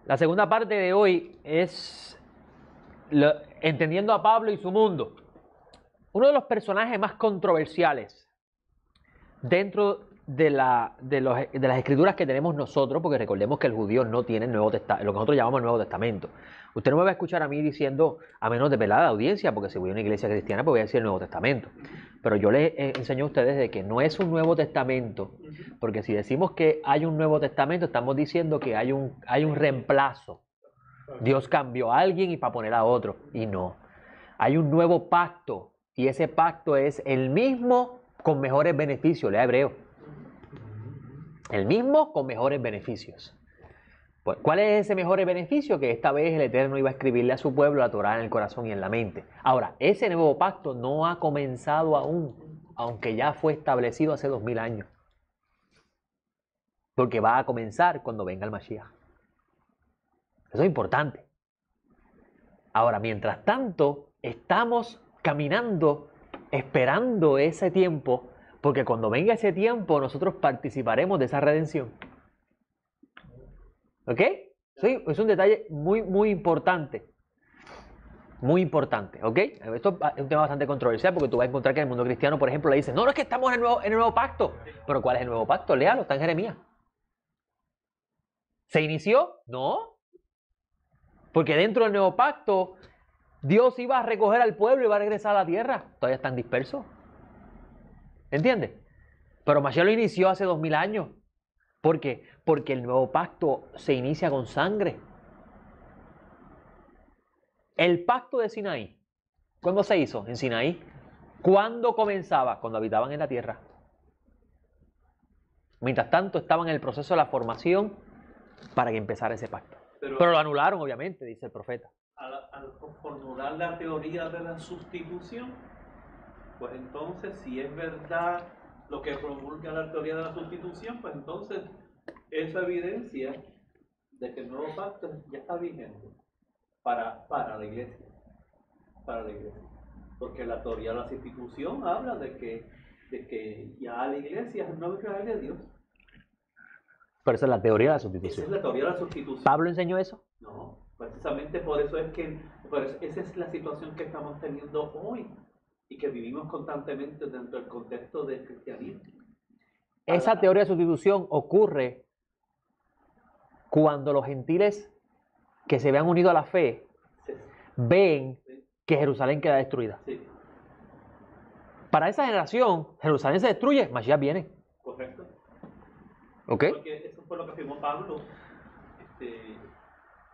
La segunda parte de hoy es entendiendo a Pablo y su mundo. Uno de los personajes más controversiales dentro de las escrituras que tenemos nosotros, porque recordemos que el judío no tiene el Nuevo Testamento, lo que nosotros llamamos el Nuevo Testamento. Usted no me va a escuchar a mí diciendo, a menos de pelada audiencia, porque si voy a una iglesia cristiana, pues voy a decir el Nuevo Testamento. Pero yo les enseño a ustedes de que no es un Nuevo Testamento, porque si decimos que hay un Nuevo Testamento, estamos diciendo que hay un reemplazo. Dios cambió a alguien y para poner a otro, y no. Hay un nuevo pacto, y ese pacto es el mismo con mejores beneficios, lea Hebreo. El mismo con mejores beneficios. Pues, ¿cuál es ese mejor beneficio? Que esta vez el Eterno iba a escribirle a su pueblo la Torá en el corazón y en la mente. Ahora, ese nuevo pacto no ha comenzado aún, aunque ya fue establecido hace 2000 años. Porque va a comenzar cuando venga el Mashiach. Eso es importante. Ahora, mientras tanto, estamos caminando, esperando ese tiempo, porque cuando venga ese tiempo, nosotros participaremos de esa redención. ¿Ok? Sí, es un detalle muy, muy importante. Muy importante, ¿ok? Esto es un tema bastante controversial porque tú vas a encontrar que en el mundo cristiano, por ejemplo, le dicen, no, no es que estamos en el nuevo pacto. Pero ¿cuál es el nuevo pacto? Léalo, está en Jeremías. ¿Se inició? No. Porque dentro del nuevo pacto, Dios iba a recoger al pueblo y iba a regresar a la tierra. Todavía están dispersos. ¿Entiendes? Pero Mashiach lo inició hace 2000 años. ¿Por qué? Porque el nuevo pacto se inicia con sangre. El pacto de Sinaí, ¿cuándo se hizo en Sinaí? ¿Cuándo comenzaba? Cuando habitaban en la tierra. Mientras tanto, estaban en el proceso de la formación para que empezara ese pacto. Pero lo anularon, obviamente, dice el profeta. Al formular la teoría de la sustitución, pues entonces, si es verdad lo que promulga la teoría de la sustitución, pues entonces eso evidencia de que el nuevo pacto ya está vigente para la iglesia. Para la iglesia. Porque la teoría de la sustitución habla de que ya la iglesia es el nuevo Israel de Dios. Pero esa es la teoría de la Esa sustitución. es la teoría de la sustitución. ¿Pablo enseñó eso? No, precisamente por eso es que esa es la situación que estamos teniendo hoy y que vivimos constantemente dentro del contexto del cristianismo. Esa teoría de sustitución ocurre cuando los gentiles que se vean unidos a la fe ven que Jerusalén queda destruida. Sí. Para esa generación, Jerusalén se destruye, Mashiach viene. Correcto. ¿Ok? Porque eso fue lo que afirmó Pablo.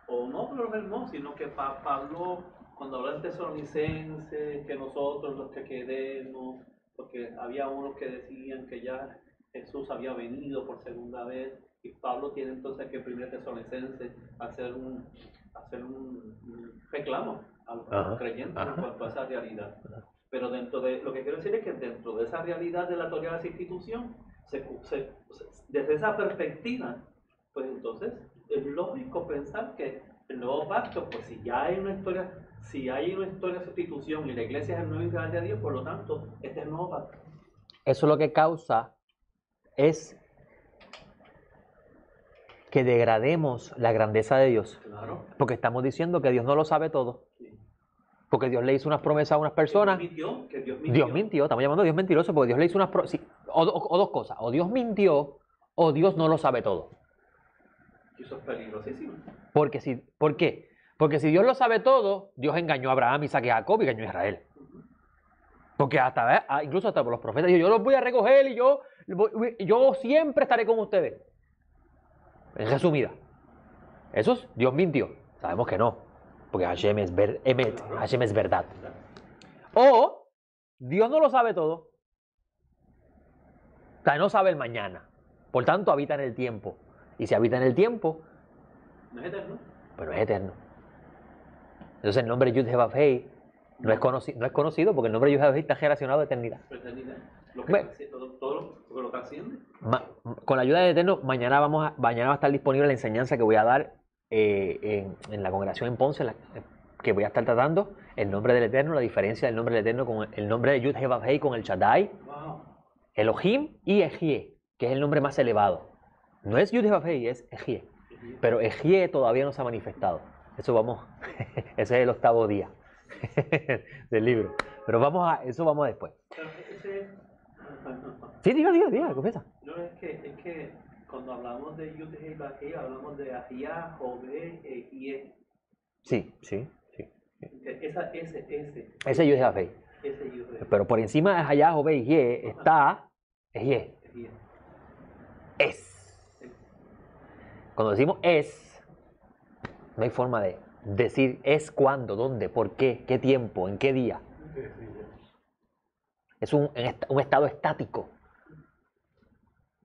O no por los no, sino que Pablo, cuando habla de Tesalonicenses, que nosotros los que quedemos, porque había unos que decían que ya Jesús había venido por segunda vez, y Pablo tiene entonces que primer Tesalonicenses hacer un reclamo a los creyentes en cuanto a esa realidad. Pero dentro de lo que quiero decir es que dentro de esa realidad de la teoría de la institución, desde esa perspectiva, pues entonces es lógico pensar que el nuevo pacto, pues si hay una historia de sustitución y la iglesia es el nuevo Israel de Dios, por lo tanto, este es el nuevo pacto. Eso lo que causa es que degrademos la grandeza de Dios. Claro. Porque estamos diciendo que Dios no lo sabe todo. Sí. Porque Dios le hizo unas promesas a unas personas. Que Dios mintió. Dios mintió, estamos llamando a Dios mentiroso porque Dios le hizo unas promesas. Sí. O dos cosas, o Dios mintió o Dios no lo sabe todo. Eso es peligrosísimo. ¿Por qué? Porque si Dios lo sabe todo, Dios engañó a Abraham, Isaac y Jacob y engañó a Israel. Porque incluso hasta por los profetas dijo, yo los voy a recoger y yo siempre estaré con ustedes. En resumida, Dios mintió. Sabemos que no, porque Hashem es emet, Hashem es verdad. O Dios no lo sabe todo. O sea, no sabe el mañana. Por tanto, habita en el tiempo. Y si habita en el tiempo, no es eterno. Pero es eterno. Entonces el nombre Yud-Heh-Vav-Hei no es conocido porque el nombre Yud-Heh-Vav-Hei está relacionado a eternidad. Eternidad. Todo lo que asciende. Con la ayuda del Eterno, mañana va a estar disponible la enseñanza que voy a dar en la congregación en Ponce, que voy a estar tratando el nombre del Eterno, la diferencia del nombre del Eterno con el nombre de Yud-Heh-Vav-Hei con el Shaddai, Elohim y Ejie, que es el nombre más elevado. No es Yud-Heh-Vav-Hei, es Ejie. pero Ejie todavía no se ha manifestado. Eso vamos, ese es el 8º día del libro. Pero eso vamos después. Pero ese, Sí, diga, confiesa. no, es que cuando hablamos de Yud Hei Vav Hei, hablamos de Ahia, Jove, Ejie. Sí. Ese Ese Yud Hei Vav Hei. ese Yud Hei. Pero por encima de Hayah, Jove y Ejie está Ejie. Ejie. Es. Cuando decimos es, no hay forma de decir es cuándo, dónde, por qué, qué tiempo, en qué día. Es un estado estático.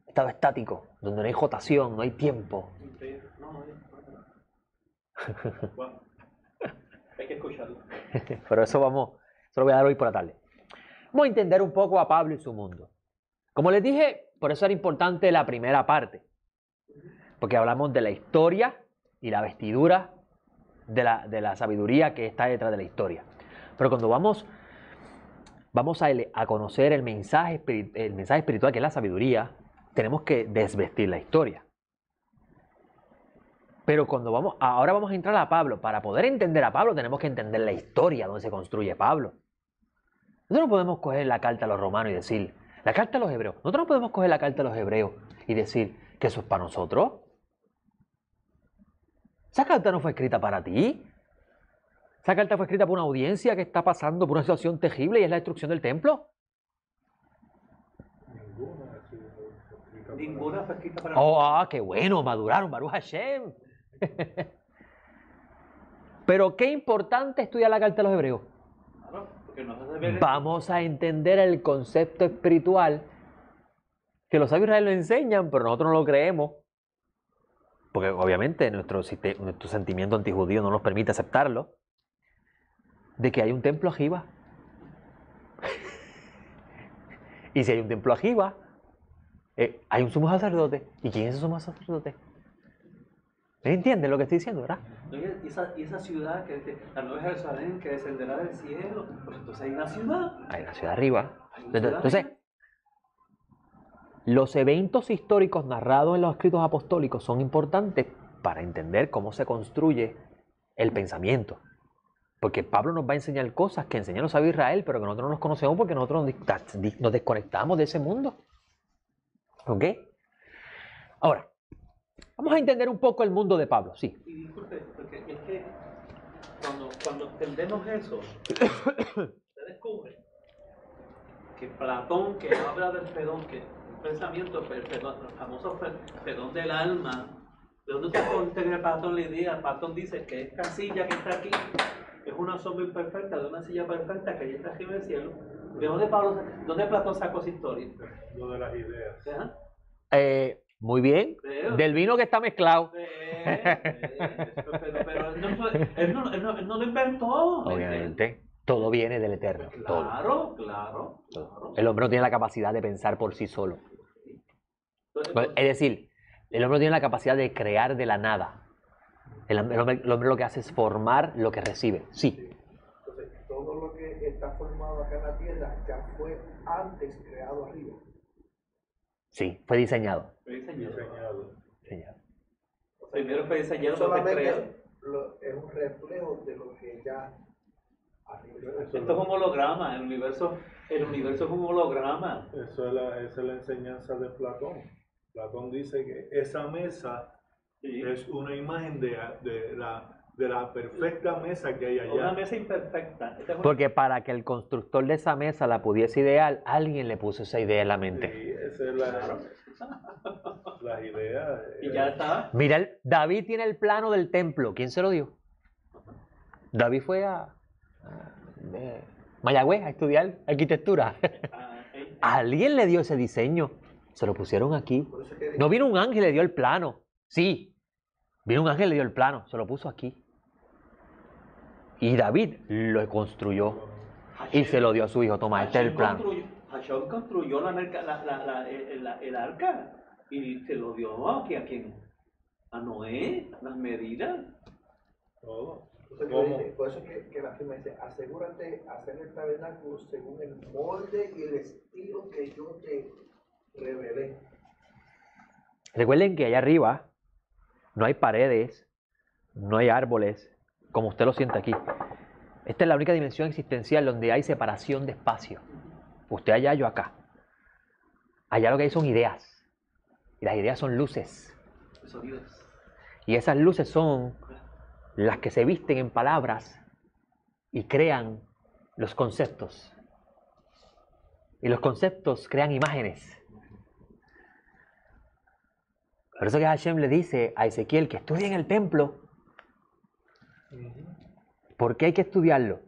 Estado estático, donde no hay jotación, no hay tiempo. Bueno, hay que escucharlo. Pero eso lo voy a dar hoy por la tarde. Vamos a entender un poco a Pablo y su mundo. Como les dije, por eso era importante la primera parte. Porque hablamos de la historia y la vestidura de la sabiduría que está detrás de la historia. Pero cuando vamos a conocer el mensaje espiritual que es la sabiduría, tenemos que desvestir la historia. Pero ahora vamos a entrar a Pablo. Para poder entender a Pablo tenemos que entender la historia donde se construye Pablo. Nosotros no podemos coger la carta a los romanos y decir, la carta a los hebreos. Nosotros no podemos coger la carta a los hebreos y decir que eso es para nosotros. Esa carta no fue escrita para ti. Esa carta fue escrita por una audiencia que está pasando por una situación terrible y es la destrucción del templo. Ninguna fue escrita para Qué bueno, maduraron, Baruch Hashem. Pero qué importante estudiar la carta de los hebreos. Claro, porque nos hace ver Vamos a entender el concepto espiritual que los sabios de Israel lo enseñan, pero nosotros no lo creemos. Porque obviamente nuestro sentimiento antijudío no nos permite aceptarlo. De que hay un templo arriba. Y si hay un templo arriba, hay un sumo sacerdote. ¿Y quién es ese sumo sacerdote? ¿Entienden lo que estoy diciendo, verdad? Y esa ciudad, la Nueva Jerusalén, que descenderá del cielo, pues entonces hay una ciudad. Hay una ciudad arriba. Hay una ciudad. Entonces, los eventos históricos narrados en los escritos apostólicos son importantes para entender cómo se construye el pensamiento. Porque Pablo nos va a enseñar cosas que enseñaron los sabios de Israel, pero que nosotros no nos conocemos porque nosotros nos desconectamos de ese mundo. ¿Ok? Ahora, vamos a entender un poco el mundo de Pablo, sí. Y disculpe, porque es que cuando entendemos eso, se descubre que Platón, que habla del perdón, que un pensamiento, el famoso perdón del alma, ¿de dónde usted Platón la idea? Platón dice que esta silla que está aquí es una sombra imperfecta de una silla perfecta que ya está arriba del cielo. ¿De dónde Platón sacó esa historia? Lo de las ideas. ¿Ajá? Muy bien. Pero, Del vino que está mezclado. pero él no lo inventó. Obviamente. Todo viene del Eterno. Claro. Todo. El hombre no tiene la capacidad de pensar por sí solo. Es decir, el hombre no tiene la capacidad de crear de la nada. El hombre lo que hace es formar lo que recibe. Sí. Entonces, todo lo que está formado acá en la tierra ya fue antes creado arriba. Sí, fue diseñado. Diseñado. Primero fue diseñado, Solamente creado. es un reflejo de lo que ya arriba está. Esto es un holograma, el universo es un holograma. Esa es la enseñanza de Platón. Platón dice que esa mesa es una imagen de la perfecta mesa que hay allá. Una mesa imperfecta. Porque para que el constructor de esa mesa la pudiese idear, alguien le puso esa idea en la mente. Sí, esa es la idea. Y ya está. Mira, David tiene el plano del templo. ¿Quién se lo dio? David fue a Mayagüez a estudiar arquitectura. Alguien le dio ese diseño. Se lo pusieron aquí. No vino un ángel y le dio el plano. Sí, vino un ángel y le dio el plano. Se lo puso aquí. Y David lo construyó y se lo dio a su hijo. Toma, este es el plano. Hashem construyó el arca y se lo dio a quién? A Noé, las medidas. Todo. Entonces, por eso es que la firma dice, asegúrate hacer el tabernáculo según el molde y el estilo que yo te revelé. Recuerden que allá arriba No hay paredes, no hay árboles, como usted lo siente aquí. Esta es la única dimensión existencial donde hay separación de espacio. Usted allá, yo acá. Allá lo que hay son ideas. Y las ideas son luces. Y esas luces son las que se visten en palabras y crean los conceptos. Y los conceptos crean imágenes. Por eso que Hashem le dice a Ezequiel que estudie en el templo. ¿Por qué hay que estudiarlo?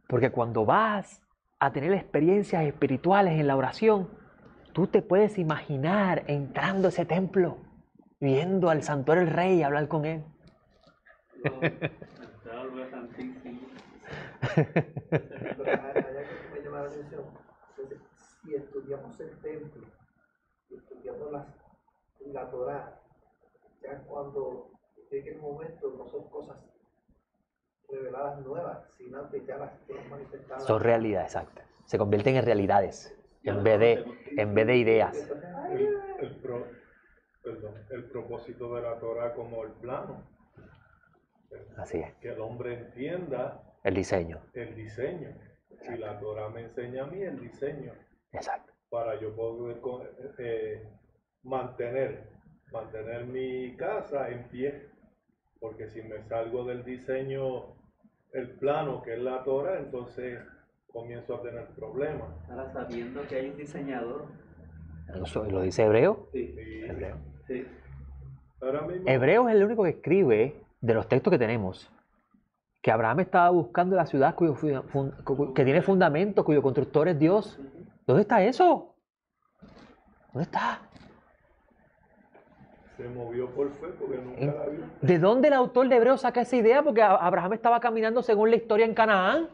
Porque cuando vas a tener experiencias espirituales en la oración, tú te puedes imaginar entrando a ese templo, viendo al santuario del rey y hablar con él. Me llama la atención. Entonces, si estudiamos el templo, si estudiamos la Torá, ya cuando llegue el momento no son cosas reveladas nuevas, sino que ya las hemos manifestado. Son realidades, exacto. Se convierten en realidades en vez de ideas. El propósito de la Torah como el plano. Así es. Que el hombre entienda el diseño. Y la Torah me enseña a mí el diseño. Exacto. Para yo poder mantener mi casa en pie. Porque si me salgo del diseño, el plano que es la Torah, entonces comienzo a tener problemas. Ahora sabiendo que hay un diseñador. ¿Lo dice Hebreo? Sí. Hebreo. Sí. Ahora mismo, Hebreo es el único que escribe de los textos que tenemos que Abraham estaba buscando la ciudad que tiene fundamento, cuyo constructor es Dios. ¿Dónde está eso? ¿Dónde está? se movió por fe porque nunca la vio. ¿De dónde el autor de Hebreos saca esa idea? Porque Abraham estaba caminando según la historia en Canaán.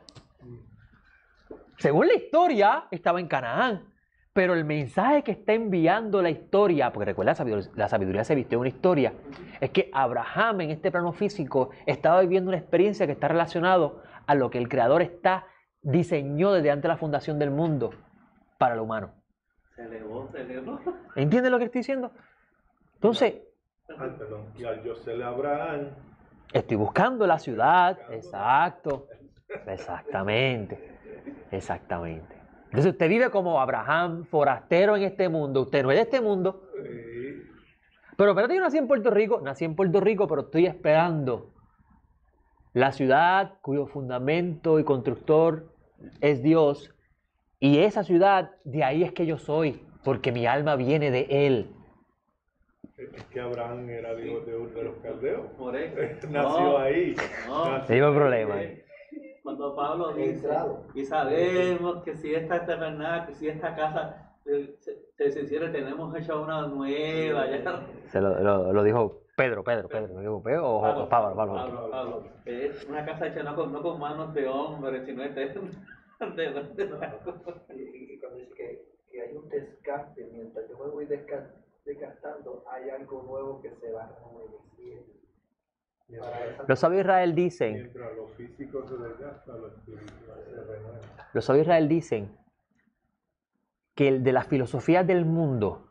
Según la historia, estaba en Canaán. Pero el mensaje que está enviando la historia, porque recuerda, la sabiduría se vistió en una historia, es que Abraham en este plano físico estaba viviendo una experiencia que está relacionado a lo que el Creador diseñó desde antes de la fundación del mundo para lo humano. Se elevó. ¿Entiendes lo que estoy diciendo? Entonces, Perdón. Y al yo ser Abraham, estoy buscando la ciudad. Exacto. Exactamente. Exactamente. Entonces usted vive como Abraham, forastero en este mundo. Usted no es de este mundo. Pero espérate, yo nací en Puerto Rico, pero estoy esperando la ciudad cuyo fundamento y constructor es Dios. Y esa ciudad, de ahí es que yo soy, porque mi alma viene de Él. es que Abraham era hijo de los caldeos. Por eso. Nació ahí. No. Ese es el problema. Cuando Pablo dice, y sabemos que si esta tabernáculo, que si esta casa se hiciera, tenemos hecha una nueva. Ya. Se lo dijo Pedro, ¿me dijo Pedro o Pablo? Es una casa hecha no con manos de hombres, sino de Y cuando dice que hay un descarte, mientras yo me voy desgastando, hay algo nuevo que se va rejuveneciendo. Los sabios de Israel dicen, Mientras lo físico se desgasta, lo espiritual se renueva. los sabios de Israel dicen que el de las filosofías del mundo,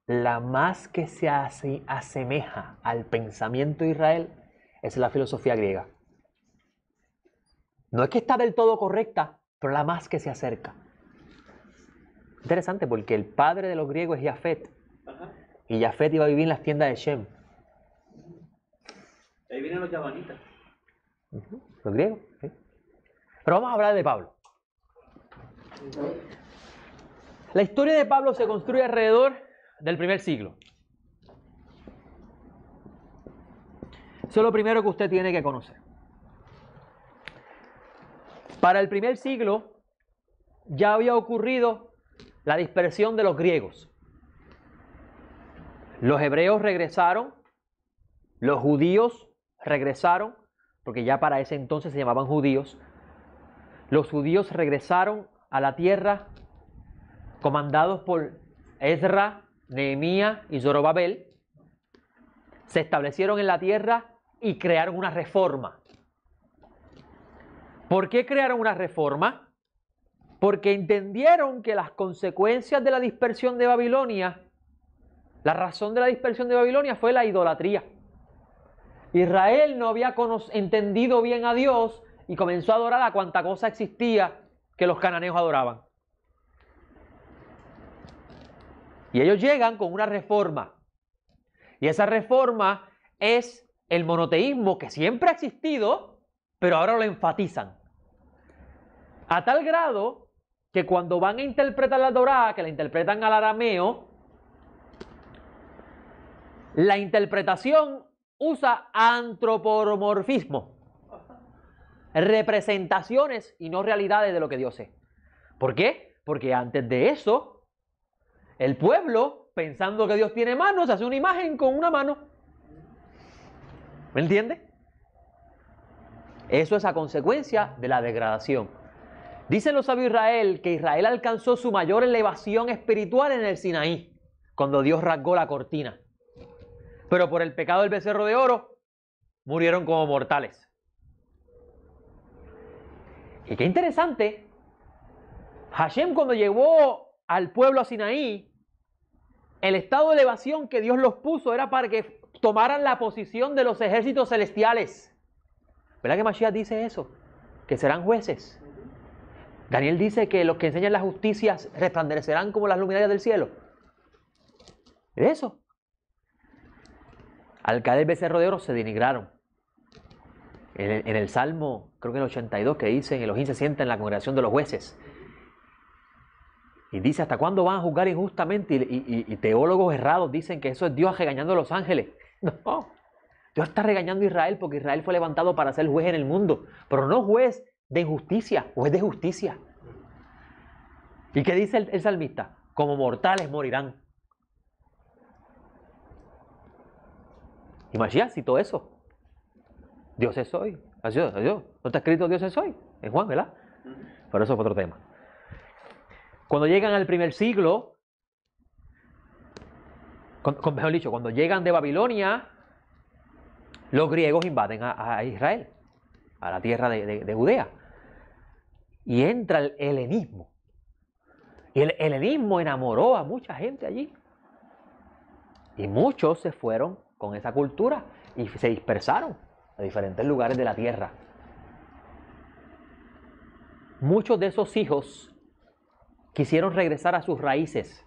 la más que se asemeja al pensamiento de Israel es la filosofía griega. No es que está del todo correcta, pero la más que se acerca. Interesante porque el padre de los griegos es Jafet. Ajá. Y Jafet iba a vivir en las tiendas de Shem. Ahí vienen los yavanitas. Los griegos. ¿Sí? Pero vamos a hablar de Pablo. La historia de Pablo se construye alrededor del primer siglo. Eso es lo primero que usted tiene que conocer. Para el primer siglo ya había ocurrido la dispersión de los griegos. Los hebreos regresaron, los judíos regresaron, porque ya para ese entonces se llamaban judíos. Los judíos regresaron a la tierra comandados por Ezra, Nehemías y Zorobabel. Se establecieron en la tierra y crearon una reforma. ¿Por qué crearon una reforma? Porque entendieron que las consecuencias de la dispersión de Babilonia, la razón de la dispersión de Babilonia fue la idolatría. Israel no había entendido bien a Dios y comenzó a adorar a cuanta cosa existía que los cananeos adoraban. Y ellos llegan con una reforma. Y esa reforma es el monoteísmo que siempre ha existido, pero ahora lo enfatizan. A tal grado que cuando van a interpretar la Torá, que la interpretan al arameo, la interpretación usa antropomorfismo, representaciones y no realidades de lo que Dios es. ¿Por qué? Porque antes de eso, el pueblo, pensando que Dios tiene manos, hace una imagen con una mano. ¿Me entiende? Eso es a consecuencia de la degradación. Dicen los sabios de Israel que Israel alcanzó su mayor elevación espiritual en el Sinaí, cuando Dios rasgó la cortina. Pero por el pecado del becerro de oro, murieron como mortales. Y qué interesante, Hashem cuando llevó al pueblo a Sinaí, el estado de elevación que Dios los puso era para que tomaran la posición de los ejércitos celestiales. ¿Verdad que Mashiach dice eso? Que serán jueces. Daniel dice que los que enseñan la justicia resplandecerán como las luminarias del cielo. Eso. Al caer el becerro de oro se denigraron. En el Salmo, creo que en el 82, que dicen, Elohim se sienta en la congregación de los jueces. Y dice, ¿hasta cuándo van a juzgar injustamente? Y teólogos errados dicen que eso es Dios regañando a los ángeles. No, Dios está regañando a Israel porque Israel fue levantado para ser juez en el mundo, pero no juez de injusticia, juez de justicia. ¿Y qué dice el salmista? Como mortales morirán. Y Mashiach citó eso. Dios es hoy. Adiós. ¿No está escrito Dios es hoy? En Juan, ¿verdad? Pero eso es otro tema. Cuando llegan al primer siglo, mejor dicho, cuando llegan de Babilonia, los griegos invaden a Israel, a la tierra de Judea. Y entra el helenismo. Y el helenismo enamoró a mucha gente allí. Y muchos se fueron con esa cultura y se dispersaron a diferentes lugares de la tierra. Muchos de esos hijos quisieron regresar a sus raíces.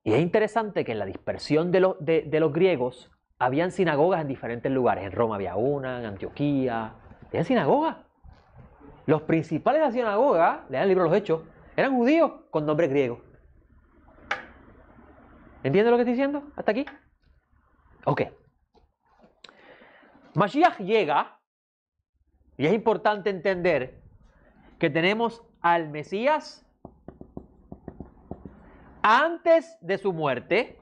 Y es interesante que en la dispersión de los griegos habían sinagogas en diferentes lugares. En Roma había una, en Antioquía. Había sinagogas. Los principales de la sinagoga, lean el libro de los Hechos, eran judíos con nombre griego. ¿Entienden lo que estoy diciendo hasta aquí? Ok. Mashiach llega, y es importante entender que tenemos al Mesías antes de su muerte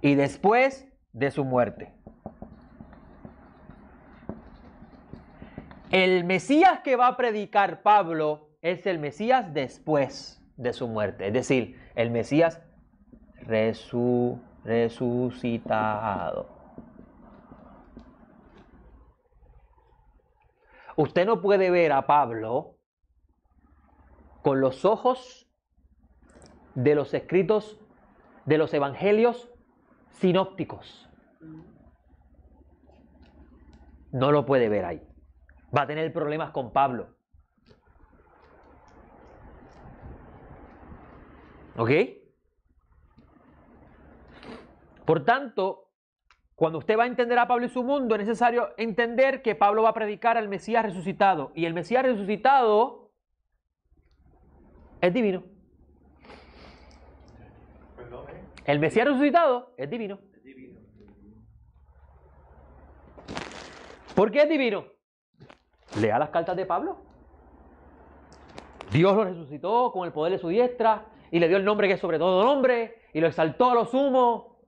y después de su muerte. El Mesías que va a predicar Pablo es el Mesías después de su muerte, es decir, el Mesías resucitado. Usted no puede ver a Pablo con los ojos de los escritos de los evangelios sinópticos. No lo puede ver ahí. Va a tener problemas con Pablo. ¿Ok? Por tanto, cuando usted va a entender a Pablo y su mundo, es necesario entender que Pablo va a predicar al Mesías resucitado. Y el Mesías resucitado es divino. El Mesías resucitado es divino. ¿Por qué es divino? Lea las cartas de Pablo. Dios lo resucitó con el poder de su diestra y le dio el nombre que es sobre todo nombre y lo exaltó a lo sumo.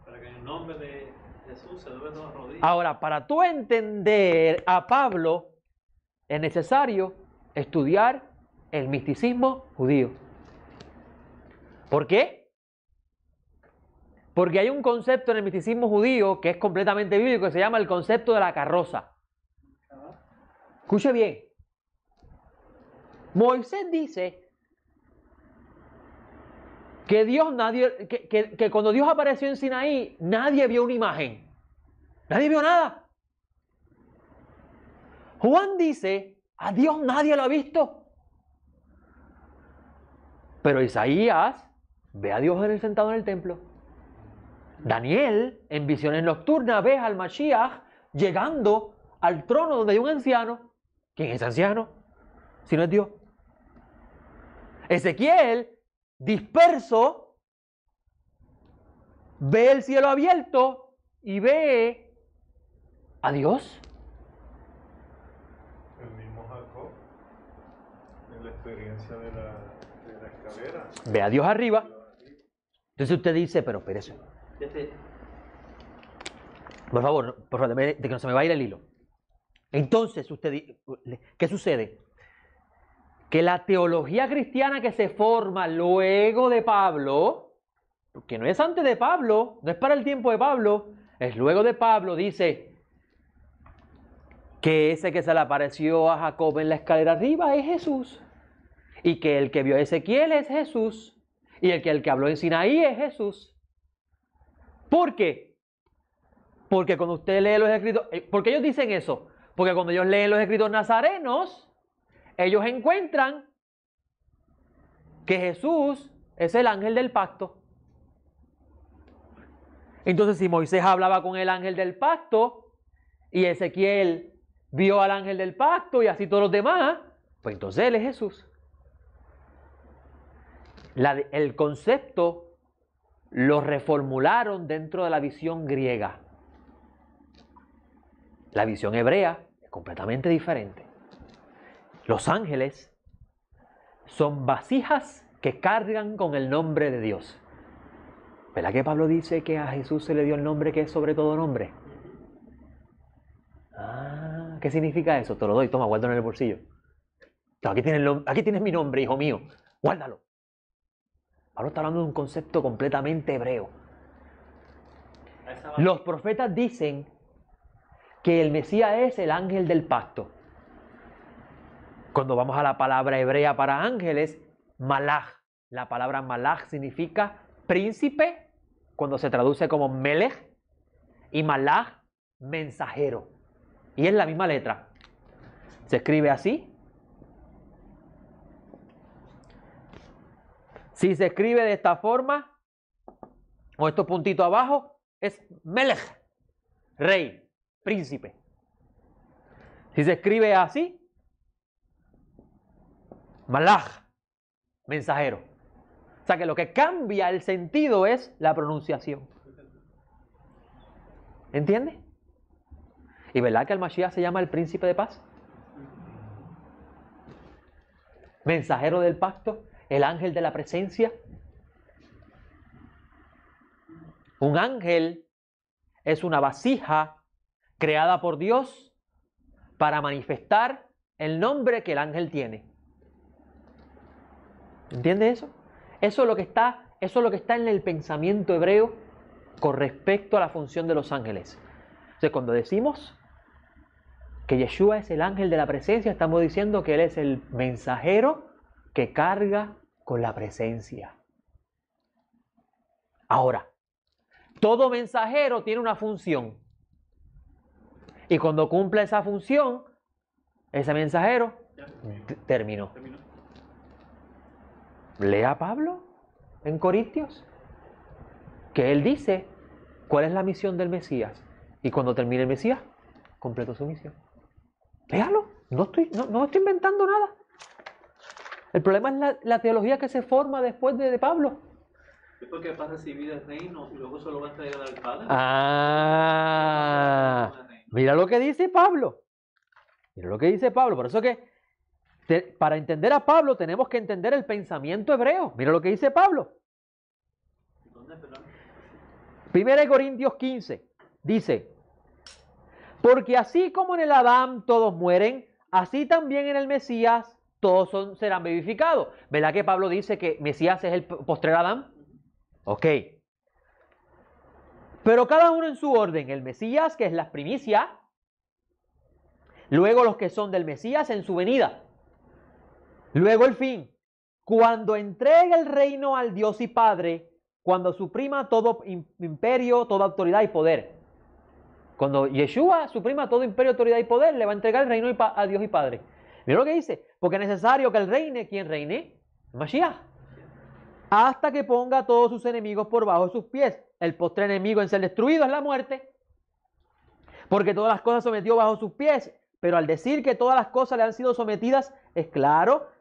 Para que en el nombre de Jesús se doblen las rodillas. Ahora, para tú entender a Pablo, es necesario estudiar el misticismo judío. ¿Por qué? Porque hay un concepto en el misticismo judío que es completamente bíblico, que se llama el concepto de la carroza. Escuche bien. Moisés dice que Dios que cuando Dios apareció en Sinaí, nadie vio una imagen. Nadie vio nada. Juan dice, a Dios nadie lo ha visto. Pero Isaías ve a Dios sentado en el templo. Daniel, en visiones nocturnas, ve al Mashiach llegando al trono donde hay un anciano. ¿Quién es ese anciano? Si no es Dios. Ezequiel, disperso, ve el cielo abierto y ve a Dios. El mismo Jacob, en la experiencia de la escalera. Ve a Dios arriba. Entonces usted dice, pero espérese. Por favor, de que no se me vaya el hilo. Entonces, ¿qué sucede? Que la teología cristiana que se forma luego de Pablo, que no es antes de Pablo, no es para el tiempo de Pablo, es luego de Pablo, dice que ese que se le apareció a Jacob en la escalera arriba es Jesús, y que el que vio a Ezequiel es Jesús, y el que habló en Sinaí es Jesús. ¿Por qué? Porque cuando usted lee los escritos, ¿por qué ellos dicen eso? Porque cuando ellos leen los escritos nazarenos, ellos encuentran que Jesús es el ángel del pacto. Entonces, si Moisés hablaba con el ángel del pacto y Ezequiel vio al ángel del pacto y así todos los demás, pues entonces él es Jesús. El concepto lo reformularon dentro de la visión griega. La visión hebrea es completamente diferente. Los ángeles son vasijas que cargan con el nombre de Dios. ¿Verdad que Pablo dice que a Jesús se le dio el nombre que es sobre todo nombre? ¿Qué significa eso? Te lo doy, toma, guárdalo en el bolsillo. Aquí tienes mi nombre, hijo mío. Guárdalo. Pablo está hablando de un concepto completamente hebreo. Los profetas dicen que el Mesías es el ángel del pacto. Cuando vamos a la palabra hebrea para ángeles, malach. La palabra malach significa príncipe, cuando se traduce como melech, y malach, mensajero. Y es la misma letra. Se escribe así. Si se escribe de esta forma, con estos puntitos abajo, es melech, rey, príncipe. Si se escribe así, malach, mensajero. O sea que lo que cambia el sentido es la pronunciación. ¿Entiende? ¿Y verdad que el Mashiach se llama el príncipe de paz? Mensajero del pacto, el ángel de la presencia. Un ángel es una vasija creada por Dios para manifestar el nombre que el ángel tiene. ¿Entiende eso? Eso es lo que está en el pensamiento hebreo con respecto a la función de los ángeles. Entonces, cuando decimos que Yeshua es el ángel de la presencia, estamos diciendo que Él es el mensajero que carga con la presencia. Ahora, todo mensajero tiene una función. Y cuando cumple esa función, ese mensajero terminó. Lea Pablo en Corintios, que él dice cuál es la misión del Mesías. Y cuando termine el Mesías, completó su misión. Léalo, no estoy inventando nada. El problema es la teología que se forma después de Pablo. Es porque va a recibir el reino y luego se lo va a entregar al Padre. Mira lo que dice Pablo. Mira lo que dice Pablo. Por eso que para entender a Pablo tenemos que entender el pensamiento hebreo. Mira lo que dice Pablo. 1 Corintios 15 dice: porque así como en el Adán todos mueren, así también en el Mesías todos serán vivificados. ¿Verdad que Pablo dice que Mesías es el postrer Adán? Ok. Pero cada uno en su orden. El Mesías, que es la primicia. Luego los que son del Mesías en su venida. Luego el fin. cuando entrega el reino al Dios y Padre, cuando suprima todo imperio, toda autoridad y poder. Cuando Yeshua suprima todo imperio, autoridad y poder, le va a entregar el reino a Dios y Padre. Mira lo que dice, porque es necesario que Él reine. ¿Quién reine? Mashiach. Hasta que ponga a todos sus enemigos por bajo de sus pies. El postre enemigo en ser destruido es la muerte. Porque todas las cosas sometió bajo sus pies. Pero al decir que todas las cosas le han sido sometidas, es claro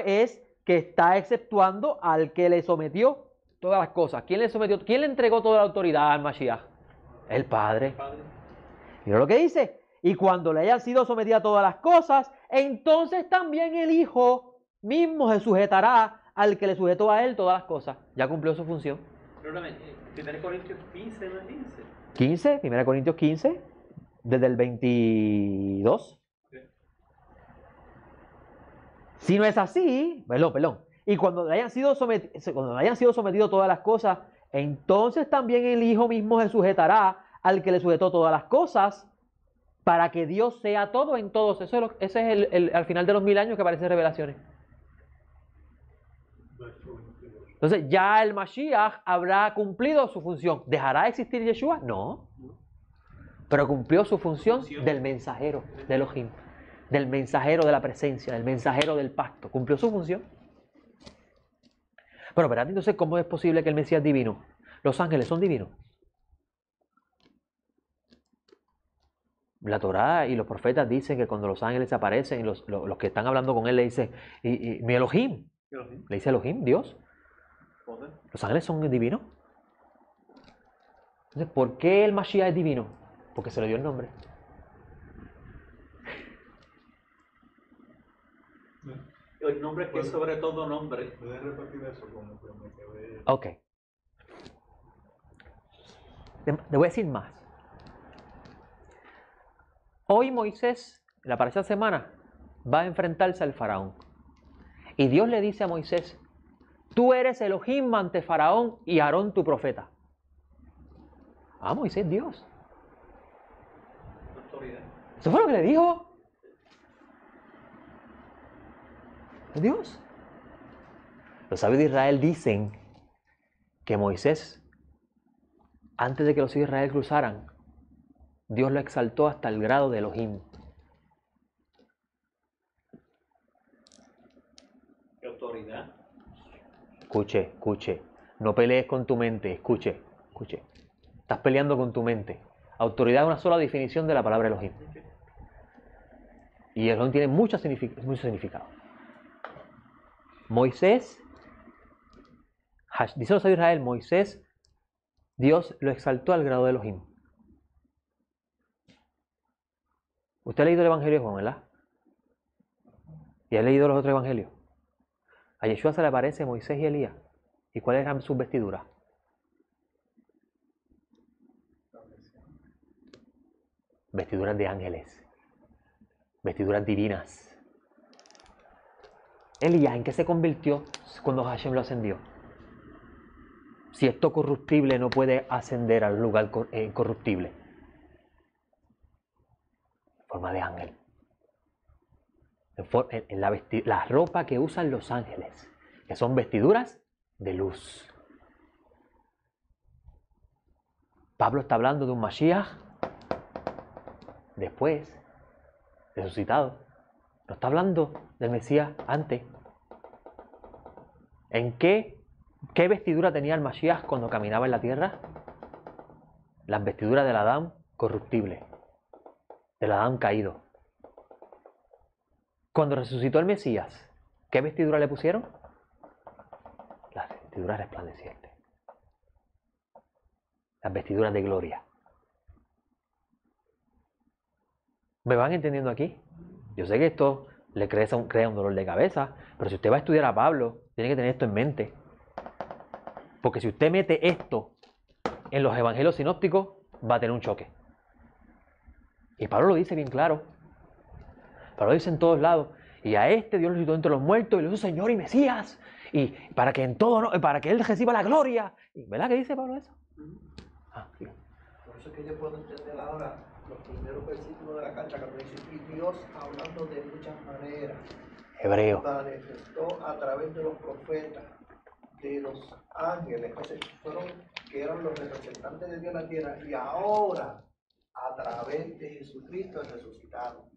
es que está exceptuando al que le sometió todas las cosas. ¿Quién le sometió? ¿Quién le entregó toda la autoridad al Mashiach? El Padre. Mira lo que dice. Y cuando le hayan sido sometidas todas las cosas, entonces también el Hijo mismo se sujetará al que le sujetó a él todas las cosas. Ya cumplió su función. Perdóname, 1 Corintios 15, ¿no es 15? 15, 1 Corintios 15, desde el 22. Sí. Si no es así, perdón. Y cuando le hayan sido sometidas todas las cosas, entonces también el Hijo mismo se sujetará al que le sujetó todas las cosas, para que Dios sea todo en todos. Ese es al final de los 1000 años que aparece en Revelaciones. Entonces ya el Mashiach habrá cumplido su función. ¿Dejará de existir Yeshua? No. Pero cumplió su función del mensajero de Elohim, del mensajero de la presencia, del mensajero del pacto. Cumplió su función. Pero ¿verdad? Entonces, ¿cómo es posible que el Mesías es divino? Los ángeles son divinos. La Torá y los profetas dicen que cuando los ángeles aparecen, los que están hablando con él le dicen, mi Elohim. Le dice Elohim, Dios. Los ángeles son divinos. Entonces, ¿por qué el Mashiach es divino? Porque se le dio el nombre. El nombre que es sobre todo nombre. ¿Puedes repetir eso como que me quedé? Ok. Le voy a decir más. Hoy Moisés, la para esta semana, va a enfrentarse al faraón. Y Dios le dice a Moisés, tú eres Elohim ante faraón y Aarón tu profeta. Ah, Moisés, Dios. Autoridad. ¿Eso fue lo que le dijo? Dios. Los sabios de Israel dicen que Moisés, antes de que los hijos de Israel cruzaran, Dios lo exaltó hasta el grado de Elohim. ¿Qué autoridad? Escuche. No pelees con tu mente. Escuche. Estás peleando con tu mente. Autoridad es una sola definición de la palabra Elohim. Y Elohim tiene mucho significado. Moisés, dice los sabios de Israel, Moisés, Dios lo exaltó al grado de Elohim. Usted ha leído el Evangelio de Juan, ¿verdad? Y ha leído los otros evangelios. A Yeshua se le aparece Moisés y Elías. ¿Y cuáles eran sus vestiduras? Vestiduras de ángeles. Vestiduras divinas. Elías, ¿en qué se convirtió cuando Hashem lo ascendió? Si esto corruptible no puede ascender al lugar incorruptible. En forma de ángel. En la ropa que usan los ángeles, que son vestiduras de luz. Pablo está hablando de un Mashiach después, resucitado. No está hablando del Mesías antes. ¿En qué vestidura tenía el Mashiach cuando caminaba en la tierra? Las vestiduras del Adán corruptible, del Adán caído. Cuando resucitó el Mesías, ¿qué vestidura le pusieron? Las vestiduras resplandecientes. Las vestiduras de gloria. ¿Me van entendiendo aquí? Yo sé que esto le crea un dolor de cabeza, pero si usted va a estudiar a Pablo, tiene que tener esto en mente. Porque si usted mete esto en los evangelios sinópticos, va a tener un choque. Y Pablo lo dice bien claro. Pablo lo dice en todos lados. Y a este Dios lo resucitó entre los muertos y lo hizo Señor y Mesías. Y para que para que Él reciba la gloria. ¿Verdad que dice Pablo eso? Sí. Por eso es que yo puedo entender ahora los primeros versículos de la carta, cuando dice, y Dios hablando de muchas maneras, Hebreo. manifestó a través de los profetas, de los ángeles, que eran los representantes de Dios en la tierra, y ahora a través de Jesucristo el resucitado.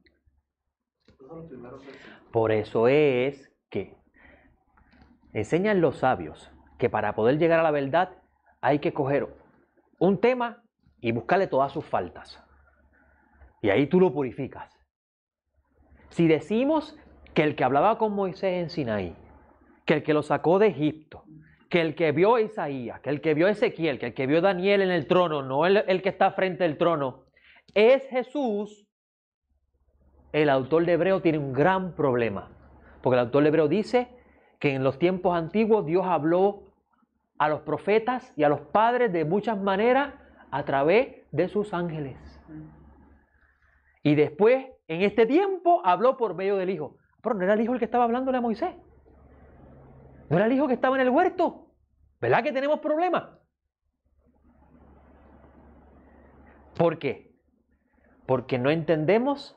Esos son los primeros versículos. Por eso es que enseñan los sabios que para poder llegar a la verdad hay que coger un tema y buscarle todas sus faltas. Y ahí tú lo purificas. Si decimos que el que hablaba con Moisés en Sinaí, que el que lo sacó de Egipto, que el que vio a Isaías, que el que vio a Ezequiel, que el que vio a Daniel en el trono, no el que está frente al trono, es Jesús, el autor de Hebreo tiene un gran problema. Porque el autor de Hebreo dice que en los tiempos antiguos Dios habló a los profetas y a los padres de muchas maneras a través de sus ángeles. Y después, en este tiempo, habló por medio del Hijo. Pero no era el Hijo el que estaba hablándole a Moisés. No era el Hijo que estaba en el huerto. ¿Verdad que tenemos problemas? ¿Por qué? Porque no entendemos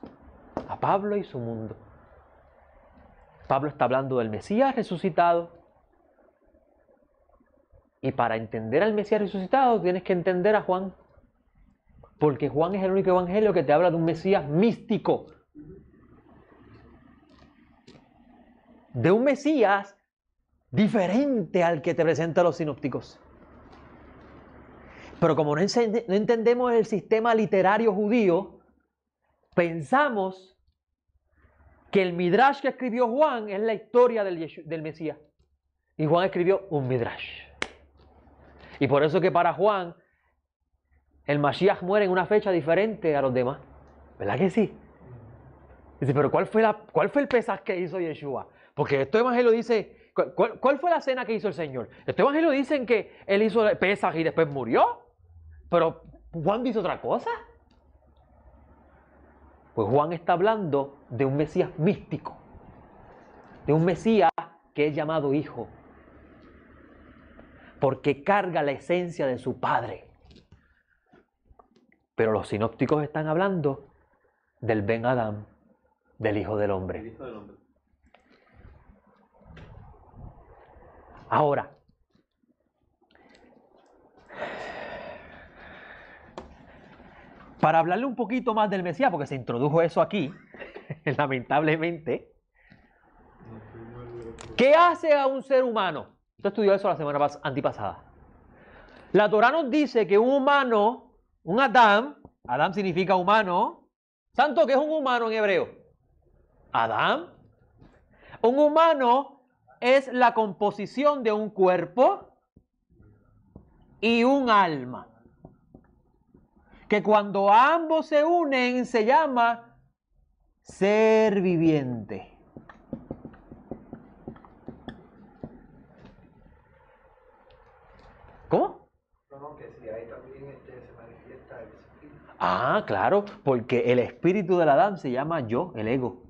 a Pablo y su mundo. Pablo está hablando del Mesías resucitado. Y para entender al Mesías resucitado tienes que entender a Juan. Porque Juan es el único evangelio que te habla de un Mesías místico. De un Mesías diferente al que te presentan los sinópticos. Pero como no entendemos el sistema literario judío, pensamos que el Midrash que escribió Juan es la historia del Mesías. Y Juan escribió un Midrash. Y por eso que para Juan el Mashiach muere en una fecha diferente a los demás. ¿Verdad que sí? Dice, pero ¿cuál fue el Pesaj que hizo Yeshua? Porque este evangelio dice, ¿cuál fue la cena que hizo el Señor? Este evangelio dicen que él hizo el Pesaj y después murió. Pero Juan dice otra cosa. Pues Juan está hablando de un Mesías místico. De un Mesías que es llamado Hijo. Porque carga la esencia de su Padre. Pero los sinópticos están hablando del Ben Adam, del Hijo del Hombre. El Hijo del Hombre. Ahora, para hablarle un poquito más del Mesías, porque se introdujo eso aquí, lamentablemente, ¿qué hace a un ser humano? Usted estudió eso la semana antipasada. La Torah nos dice que un humano, un Adam significa humano. ¿Santo qué es un humano en hebreo? Adam. Un humano es la composición de un cuerpo y un alma. Que cuando ambos se unen se llama ser viviente. ¿Cómo? No, que si ahí también se manifiesta el espíritu. Ah, claro, porque el espíritu del Adán se llama yo, el ego.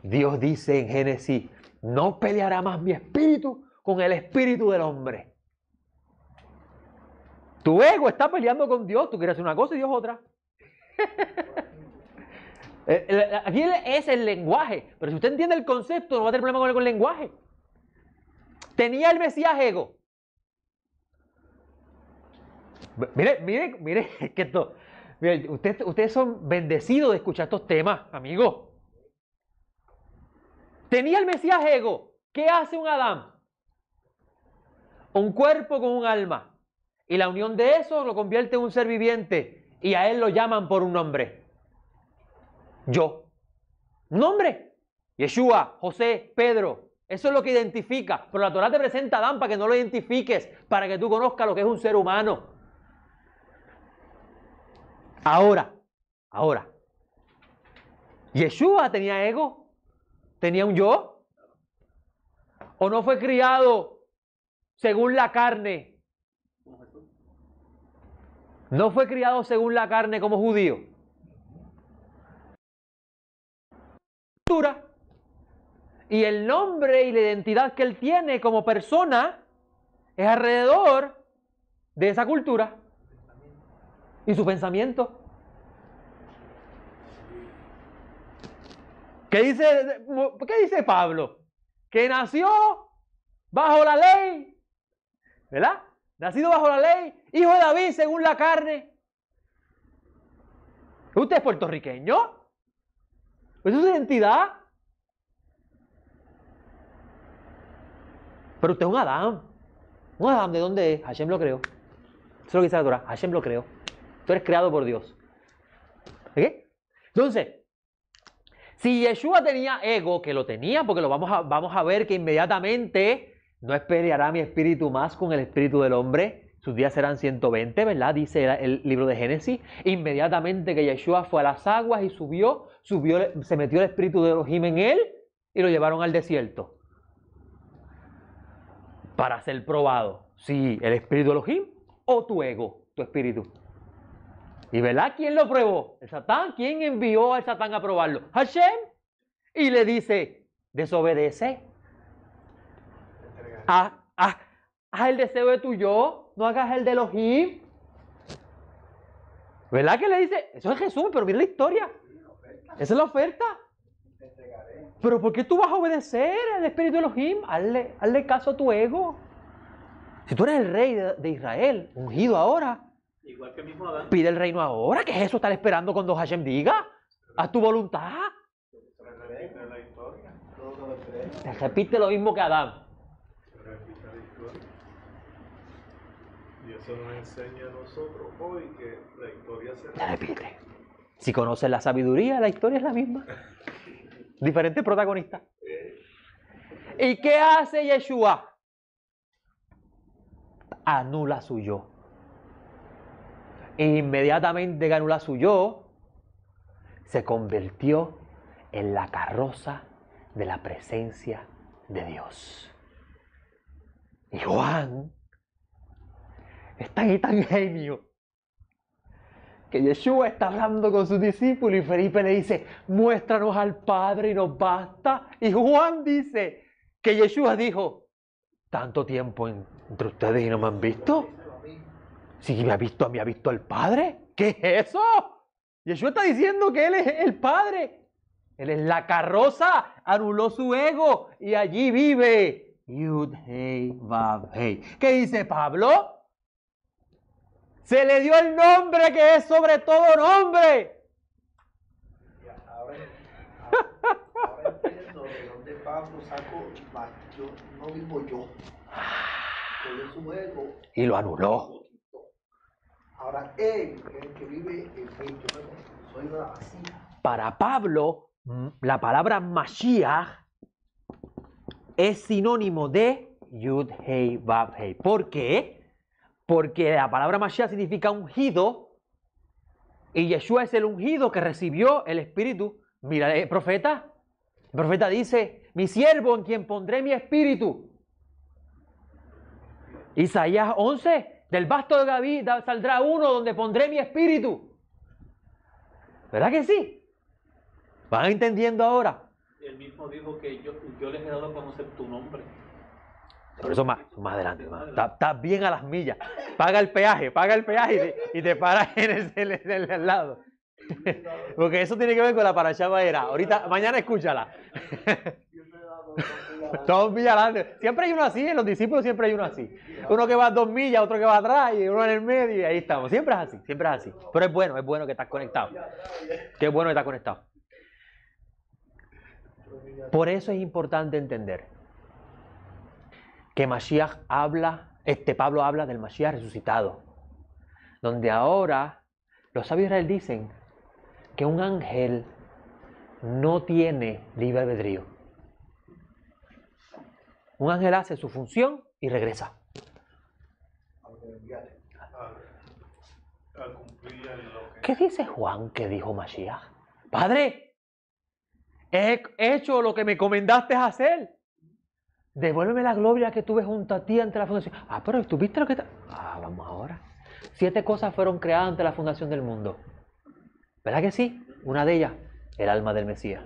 Dios dice en Génesis, no peleará más mi espíritu con el espíritu del hombre. Tu ego está peleando con Dios, tú quieres hacer una cosa y Dios otra. Aquí es el lenguaje, pero si usted entiende el concepto, no va a tener problema con el lenguaje. Tenía el Mesías ego. Mire, que esto, mire, ustedes son bendecidos de escuchar estos temas, amigos. Tenía el Mesías ego. ¿Qué hace un Adán? Un cuerpo con un alma. Y la unión de eso lo convierte en un ser viviente. Y a él lo llaman por un nombre. Yo. Un nombre. Yeshua, José, Pedro. Eso es lo que identifica. Pero la Torah te presenta a Adán para que no lo identifiques. Para que tú conozcas lo que es un ser humano. Ahora. ¿Yeshua tenía ego? ¿Tenía un yo? ¿O no fue criado según la carne? ¿No fue criado según la carne como judío? Y el nombre y la identidad que él tiene como persona es alrededor de esa cultura y su pensamiento. ¿Qué dice Pablo? Que nació bajo la ley, ¿verdad? Nacido bajo la ley, hijo de David según la carne. ¿Usted es puertorriqueño? ¿Esa es su identidad? Pero usted es un Adán. ¿Un Adán de dónde es? Hashem lo creó. Eso es lo que dice la Torah. Hashem lo creó. Tú eres creado por Dios. ¿Ok? Entonces, si Yeshua tenía ego, que lo tenía, porque lo vamos a ver que inmediatamente no peleará mi espíritu más con el espíritu del hombre, sus días serán 120, ¿verdad? Dice el libro de Génesis. Inmediatamente que Yeshua fue a las aguas y subió, se metió el espíritu de Elohim en él y lo llevaron al desierto para ser probado. Si el espíritu de Elohim o tu ego, tu espíritu. ¿Y verdad quién lo probó? ¿El Satán? ¿Quién envió al Satán a probarlo? Hashem. Y le dice, desobedece. Haz el deseo de tu yo, no hagas el de Elohim. ¿Verdad que le dice? Eso es Jesús, pero mira la historia. Esa es la oferta. Pero ¿por qué tú vas a obedecer al espíritu de Elohim? Hazle caso a tu ego. Si tú eres el rey de Israel, ungido ahora, igual que el mismo Adán, pide el reino ahora. ¿Qué es eso? Estar esperando cuando Hashem diga. Haz tu voluntad. Te repite lo mismo que Adán. Y eso nos enseña a nosotros hoy que la historia se Te repite. Si conoces la sabiduría, la historia es la misma. Diferentes protagonistas. ¿Y qué hace Yeshua? Anula su yo. Inmediatamente que anula su yo, se convirtió en la carroza de la presencia de Dios. Y Juan es tan genio que Yeshua está hablando con sus discípulos y Felipe le dice, muéstranos al Padre y nos basta. Y Juan dice que Yeshua dijo, tanto tiempo entre ustedes y no me han visto. Si me ha visto a mí, ha visto al Padre. ¿Qué es eso? Yeshua está diciendo que Él es el Padre. Él es la carroza, anuló su ego y allí vive. Yud, Hei, Vav, Hei. ¿Qué dice Pablo? Se le dio el nombre que es sobre todo nombre. Ahora entiendo de dónde Pablo sacó, yo no vivo yo. Soy su ego. Y lo anuló. Ahora él es el que vive en mí. Yo soy una vasija. Para Pablo, la palabra Mashiach es sinónimo de Yud, Hei, Vav, Hei. ¿Por qué? Porque la palabra Mashiach significa ungido y Yeshua es el ungido que recibió el Espíritu. Mira, el profeta dice, mi siervo en quien pondré mi Espíritu. Isaías 11, del vasto de David saldrá uno donde pondré mi Espíritu. ¿Verdad que sí? ¿Van entendiendo ahora? él mismo dijo que yo les he dado a conocer tu nombre. Pero eso más adelante. Estás bien a las millas. Paga el peaje y te paras en el lado. Porque eso tiene que ver con la parashá Vaera. Ahorita, mañana escúchala. 2 millas adelante. Siempre hay uno así, en los discípulos siempre hay uno así. Uno que va 2 millas, otro que va atrás y uno en el medio y ahí estamos. Siempre es así. Pero es bueno que estás conectado. Qué bueno que estás conectado. Por eso es importante entender que Mashiach Pablo habla del Mashiach resucitado, donde ahora los sabios de Israel dicen que un ángel no tiene libre albedrío. Un ángel hace su función y regresa. ¿Qué dice Juan que dijo Mashiach? Padre, he hecho lo que me comendaste hacer. Devuélveme la gloria que tuve junto a ti ante la fundación. Pero ¿tú viste lo que está? Vamos ahora. 7 cosas fueron creadas ante la fundación del mundo. ¿Verdad que sí? Una de ellas, el alma del Mesías.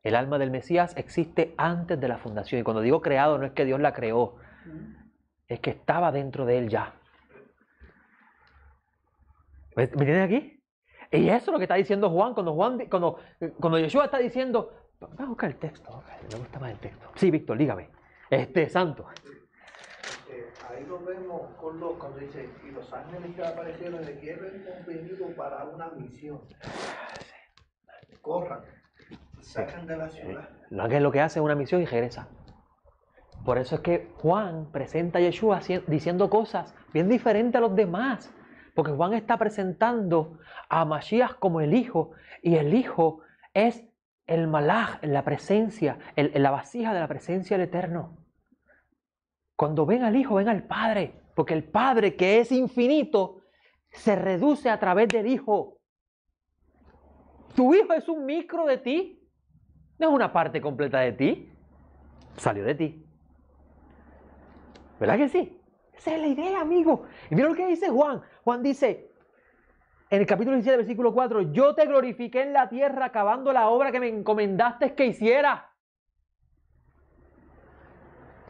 El alma del Mesías existe antes de la fundación. Y cuando digo creado, no es que Dios la creó. Es que estaba dentro de él ya. ¿Me entienden aquí? Y eso es lo que está diciendo Juan, cuando Yeshua está diciendo, vamos a buscar el texto, me gusta más el texto. Sí, Víctor, dígame. Santo. Ahí lo vemos cuando dice, y los ángeles que aparecieron de que hemos venido para una misión. Corran, sacan de la ciudad. Los ángeles lo que hace es una misión y regresa. Por eso es que Juan presenta a Yeshua diciendo cosas bien diferentes a los demás. Porque Juan está presentando a Mashiach como el Hijo, y el Hijo es el Malach, la presencia, la vasija de la presencia del Eterno. Cuando ven al Hijo, ven al Padre, porque el Padre, que es infinito, se reduce a través del Hijo. Tu Hijo es un micro de ti, no es una parte completa de ti, salió de ti. ¿Verdad que sí? Esa es la idea, amigo. Y mira lo que dice Juan. Juan dice, en el capítulo 17, versículo 4, yo te glorifiqué en la tierra acabando la obra que me encomendaste que hiciera.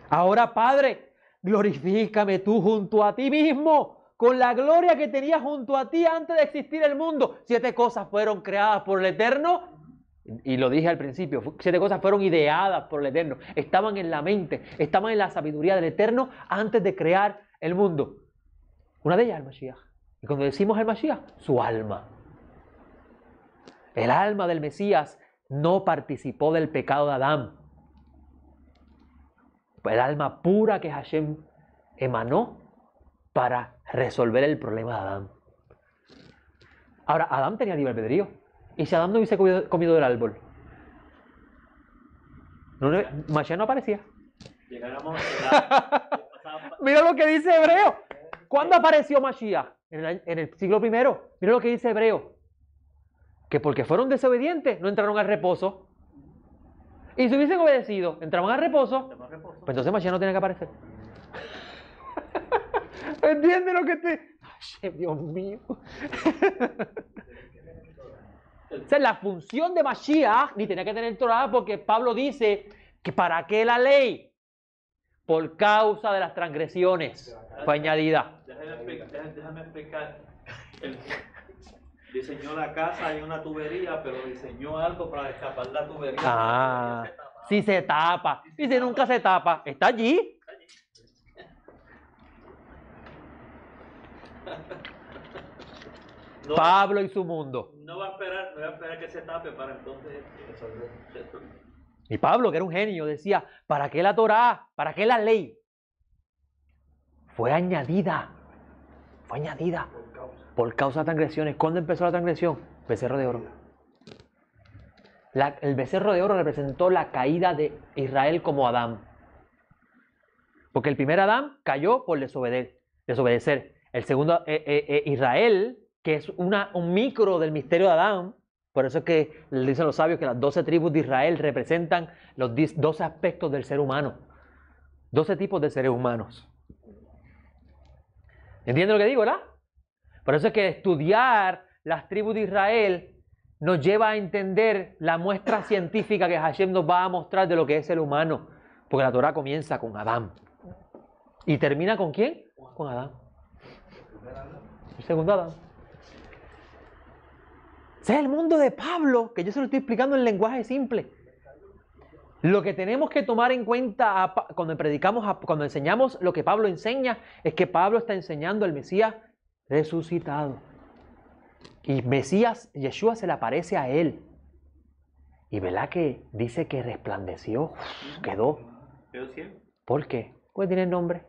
Ahora, Padre, glorifícame tú junto a ti mismo, con la gloria que tenías junto a ti antes de existir el mundo. 7 cosas fueron creadas por el Eterno. Y lo dije al principio, 7 cosas fueron ideadas por el Eterno. Estaban en la mente, estaban en la sabiduría del Eterno antes de crear el mundo. Una de ellas es el Mashiach. Y cuando decimos el Mashiach, su alma. El alma del Mesías no participó del pecado de Adán. El alma pura que Hashem emanó para resolver el problema de Adán. Ahora, Adán tenía libre albedrío. ¿Y si Adán no hubiese comido del árbol? Mashiach no aparecía. Mira lo que dice Hebreo. ¿Cuándo apareció Mashiach? En el siglo I. Mira lo que dice Hebreo. Que porque fueron desobedientes, no entraron al reposo. Y si hubiesen obedecido, entraban al reposo. Pues entonces Mashiach no tiene que aparecer. ¿Entiendes lo que te...? Ay, Dios mío. O sea, la función de Mashiach ni tenía que tener Torah, porque Pablo dice que ¿para qué la ley? Por causa de las transgresiones fue añadida. Déjame explicar. Él diseñó la casa, hay una tubería, pero diseñó algo para escapar la tubería. Ah, si se tapa. Y si nunca se tapa, está allí. No, Pablo y su mundo. No va a esperar que se tape para entonces resolver esto. Y Pablo, que era un genio, decía, ¿para qué la Torá? ¿Para qué la ley? Fue añadida. Fue añadida. Por causa de transgresiones. ¿Cuándo empezó la transgresión? Becerro de oro. El becerro de oro representó la caída de Israel como Adán. Porque el primer Adán cayó por desobedecer. El segundo, Israel, que es un micro del misterio de Adán. Por eso es que le dicen los sabios que las 12 tribus de Israel representan los 12 aspectos del ser humano. 12 tipos de seres humanos. ¿Entienden lo que digo, verdad? Por eso es que estudiar las tribus de Israel nos lleva a entender la muestra científica que Hashem nos va a mostrar de lo que es el humano. Porque la Torah comienza con Adán. ¿Y termina con quién? Con Adán. El segundo Adán. Ese es el mundo de Pablo, que yo se lo estoy explicando en lenguaje simple. Lo que tenemos que tomar en cuenta cuando predicamos, cuando enseñamos lo que Pablo enseña, es que Pablo está enseñando al Mesías resucitado. Y Mesías, Yeshua, se le aparece a él. Y ¿verdad que dice que resplandeció? Quedó. ¿Por qué? Pues tiene el nombre.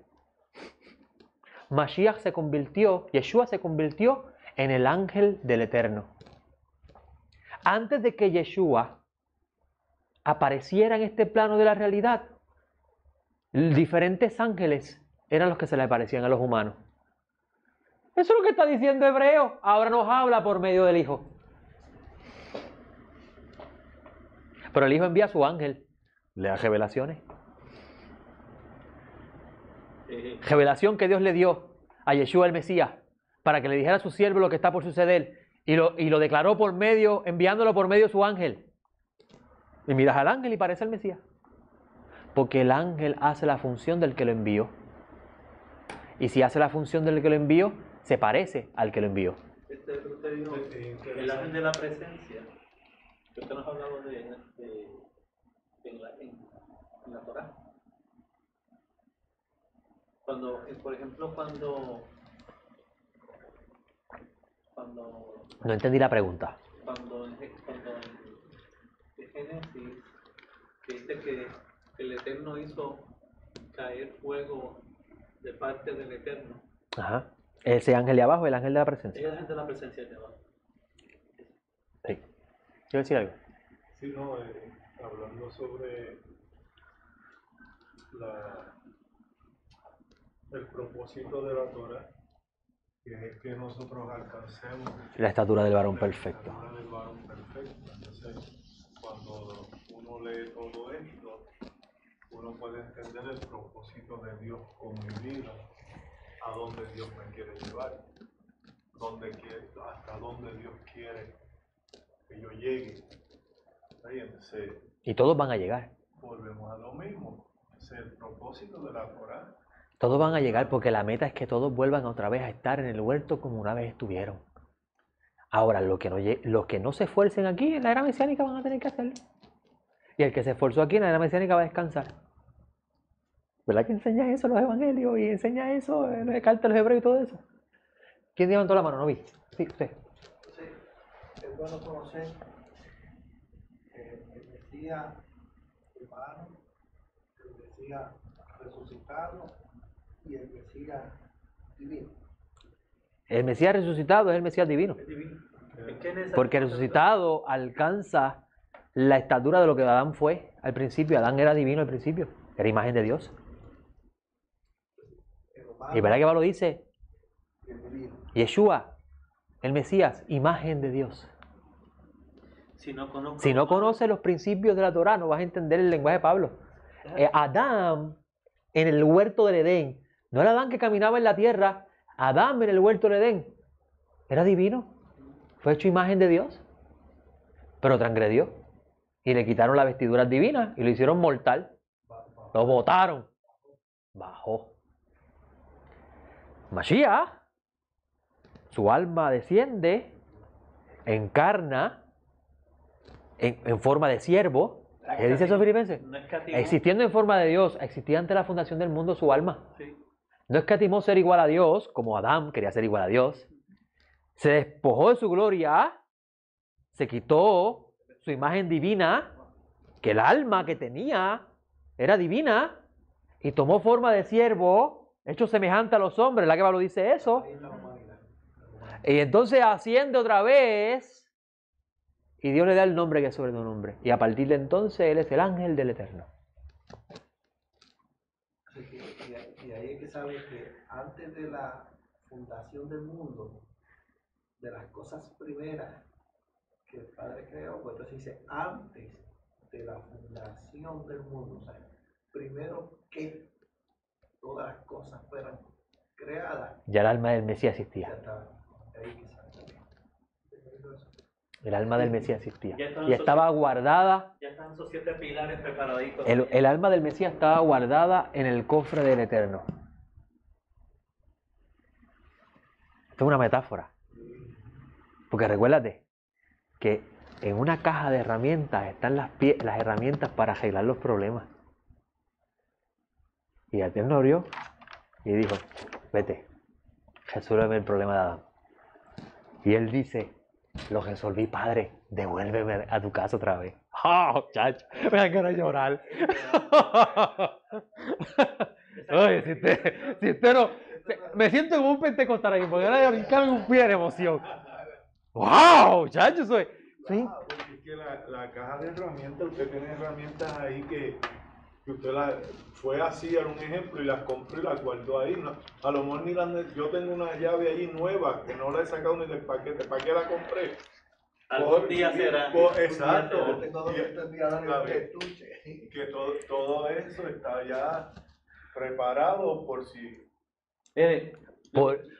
Mashiach se convirtió, Yeshua se convirtió en el ángel del Eterno. Antes de que Yeshua apareciera en este plano de la realidad, diferentes ángeles eran los que se le aparecían a los humanos. Eso es lo que está diciendo Hebreo. Ahora nos habla por medio del Hijo. Pero el Hijo envía a su ángel, le da revelaciones. Revelación que Dios le dio a Yeshua el Mesías para que le dijera a su siervo lo que está por suceder, y lo declaró por medio, enviándolo por medio de su ángel. Y miras al ángel y parece el Mesías, porque el ángel hace la función del que lo envió, y si hace la función del que lo envió, se parece al que lo envió. usted dijo el ángel de la presencia, que usted nos ha hablado en la Torá. Cuando, por ejemplo, cuando No entendí la pregunta. en Génesis, que dice que el Eterno hizo caer fuego de parte del Eterno. Ajá. Ese ángel de abajo, el ángel de la presencia. Es el ángel de la presencia de abajo. Sí. Quiero decir algo. Sí, no, hablando sobre el propósito de la Torah, que es que nosotros alcancemos La estatura del varón perfecto. la estatura del varón perfecto. Entonces, cuando uno lee todo esto, uno puede entender el propósito de Dios con mi vida, a dónde Dios me quiere llevar, hasta dónde Dios quiere que yo llegue. Ahí, entonces, Y todos van a llegar. volvemos a lo mismo. Ese es el propósito de la Torah. Todos van a llegar porque la meta es que todos vuelvan otra vez a estar en el huerto como una vez estuvieron. Ahora, los que no se esfuercen aquí en la era mesiánica van a tener que hacerlo. Y el que se esforzó aquí en la era mesiánica va a descansar. ¿Verdad que enseña eso en los evangelios y enseña eso en las cartas de los hebreos y todo eso? ¿Quién levantó la mano? ¿No vi? Sí, usted. Sí, es bueno conocer el Mesías humano, el Mesías resucitado y el Mesías divino. El Mesías resucitado es el Mesías divino. Es divino. ¿En qué necesita? Porque el resucitado alcanza la estatura de lo que Adán fue al principio. Adán era divino al principio. Era imagen de Dios. Y verdad que Pablo dice, Yeshua, el Mesías, imagen de Dios. Si no conoces los principios de la Torah, no vas a entender el lenguaje de Pablo. Adán, en el huerto del Edén, no era Adán que caminaba en la tierra, Adán en el huerto del Edén, era divino, fue hecho imagen de Dios, pero transgredió y le quitaron las vestiduras divinas y lo hicieron mortal, lo botaron, bajó. Mashiach, su alma desciende, encarna en forma de siervo. ¿Qué dice eso, Filipenses? No escatimó. Existiendo en forma de Dios, existía ante la fundación del mundo su alma. Sí. No escatimó ser igual a Dios, como Adán quería ser igual a Dios. Se despojó de su gloria, se quitó su imagen divina, que el alma que tenía era divina, y tomó forma de siervo, hecho semejante a los hombres. La que Pablo dice eso. Y entonces asciende otra vez. Y Dios le da el nombre que es sobre tu nombre. Y a partir de entonces Él es el ángel del Eterno. Y ahí es que sabe que antes de la fundación del mundo, de las cosas primeras que el Padre creó, pues entonces dice antes de la fundación del mundo. O sea, primero que todas las cosas fueran creadas. Ya el alma del Mesías Ya existía. está. Ahí que sabe. El alma del Mesías existía. Ya estaban Y estaba guardada. Ya están esos 7 pilares preparaditos. El alma del Mesías estaba guardada en el cofre del Eterno. Esto es una metáfora. Porque recuérdate que en una caja de herramientas están las herramientas para arreglar los problemas. Y el Eterno abrió y dijo, vete, resuélveme el problema de Adán. Y él dice, lo resolví, Padre, devuélveme a tu casa otra vez. ¡Oh, chacho! Me da ganas de llorar. Oye, si usted no... Me siento como un pentecostal ahí, porque ahora brincar un pie de emoción. ¡Wow! Chacho, soy... Sí. Es que la caja de herramientas, usted tiene herramientas ahí que usted fue así, era un ejemplo, y las compró y las guardó ahí. ¿No? A lo mejor yo tengo una llave ahí nueva que no la he sacado ni del paquete. ¿Para qué la compré? Algún día será. Exacto. Yo tengo 200 días de estuche. Que todo eso está ya preparado por si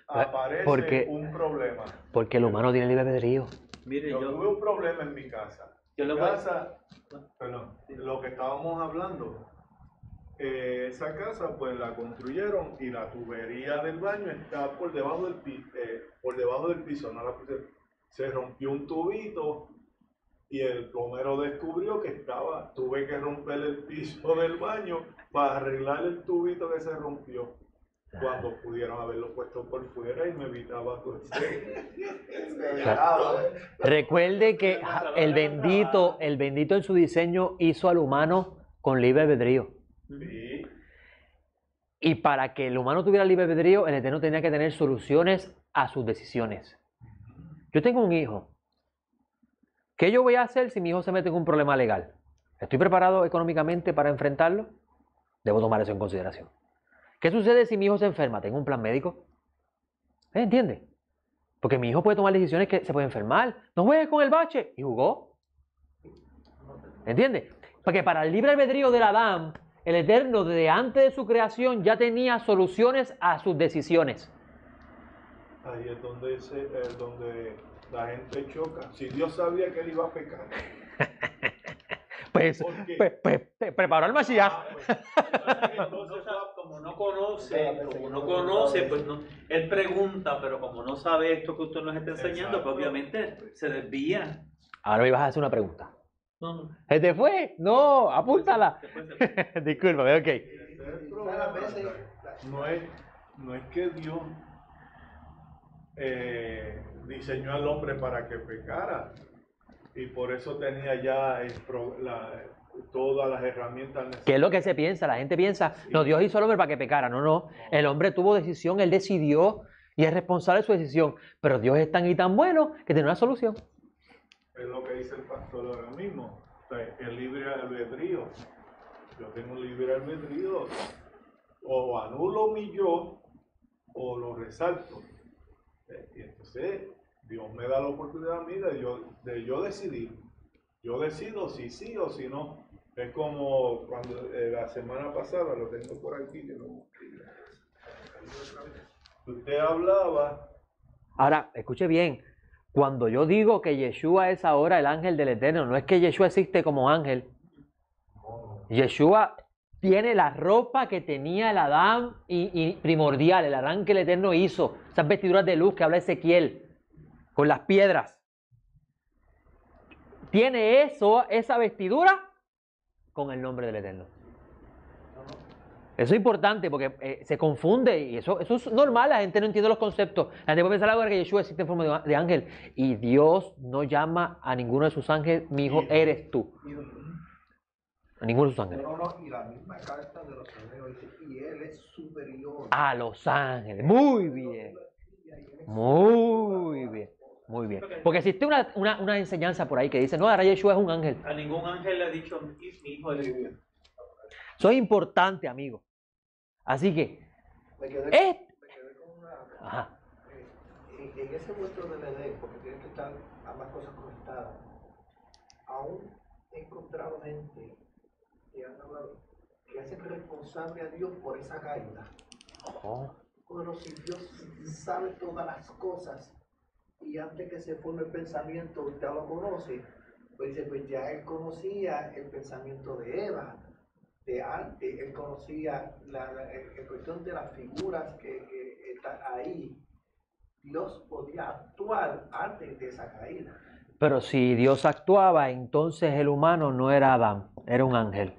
aparece un problema. Porque el humano tiene libre albedrío. Mire, Yo tuve un problema en mi casa. Perdón. Lo que estábamos hablando, esa casa pues la construyeron y la tubería del baño está por debajo del piso, no la pusieron. se rompió un tubito y el plomero descubrió que tuve que romper el piso del baño para arreglar el tubito que se rompió. Cuando pudieron haberlo puesto por fuera y me evitaba todo ese. Recuerde que el bendito en su diseño hizo al humano con libre albedrío. Sí. Y para que el humano tuviera libre albedrío, el Eterno tenía que tener soluciones a sus decisiones. Yo tengo un hijo. ¿Qué yo voy a hacer si mi hijo se mete en un problema legal? ¿Estoy preparado económicamente para enfrentarlo? Debo tomar eso en consideración. ¿Qué sucede si mi hijo se enferma? ¿Tengo un plan médico? ¿Entiende? Porque mi hijo puede tomar decisiones que se puede enfermar. No juegues con el bache. Y jugó. ¿Entiende? Porque para el libre albedrío del Adán, el Eterno, desde antes de su creación, ya tenía soluciones a sus decisiones. Ahí es donde la gente choca. Si Dios sabía que él iba a pecar. Pues preparó al Mashiach. Como no conoce, pues no, él pregunta, pero como no sabe esto que usted nos está enseñando, pues obviamente se desvía. Ahora me ibas a hacer una pregunta. No. ¿Se te fue? No, apúntala. Discúlpame, ok. No es que Dios diseñó al hombre para que pecara y por eso tenía ya todas las herramientas necesarias. ¿Qué es lo que se piensa? La gente piensa, no, Dios hizo al hombre para que pecara. No. El hombre tuvo decisión, él decidió y es responsable de su decisión. Pero Dios es tan y tan bueno que tiene una solución. Es lo que dice el pastor ahora mismo. O sea, el libre albedrío. Yo tengo un libre albedrío. O anulo mi yo o lo resalto. Y entonces Dios me da la oportunidad a mí de yo decidir. Yo decido si sí o si no. Es como cuando la semana pasada, lo tengo por aquí, que no. Usted hablaba. Ahora, escuche bien. Cuando yo digo que Yeshua es ahora el ángel del Eterno, no es que Yeshua existe como ángel. Yeshua tiene la ropa que tenía el Adán y primordial, el Adán que el Eterno hizo. Esas vestiduras de luz que habla Ezequiel, con las piedras. Tiene esa vestidura con el nombre del Eterno. Eso es importante porque se confunde y eso es normal, la gente no entiende los conceptos. La gente puede pensar ahora que Yeshua existe en forma de ángel y Dios no llama a ninguno de sus ángeles, mi hijo eres tú. A ninguno de sus ángeles. Y la misma carta de los hebreos dice, y él es superior a los ángeles. Muy bien. Muy bien. Muy bien. Porque existe una enseñanza por ahí que dice, no, ahora Yeshua es un ángel. A ningún ángel le ha dicho, mi hijo es Dios. Eso es importante, amigo. Así que, me quedé con una... Ajá. En ese vuestro del Edén, porque tienen que estar ambas cosas conectadas, aún he encontrado gente que han hablado, que hacen responsable a Dios por esa caída. Bueno, si Dios sabe todas las cosas y antes que se forme el pensamiento ya lo conoce, pues dice, pues ya él conocía el pensamiento de Eva, de antes, él conocía la cuestión de las figuras que están ahí. Dios podía actuar antes de esa caída. Pero si Dios actuaba, entonces el humano no era Adán, era un ángel.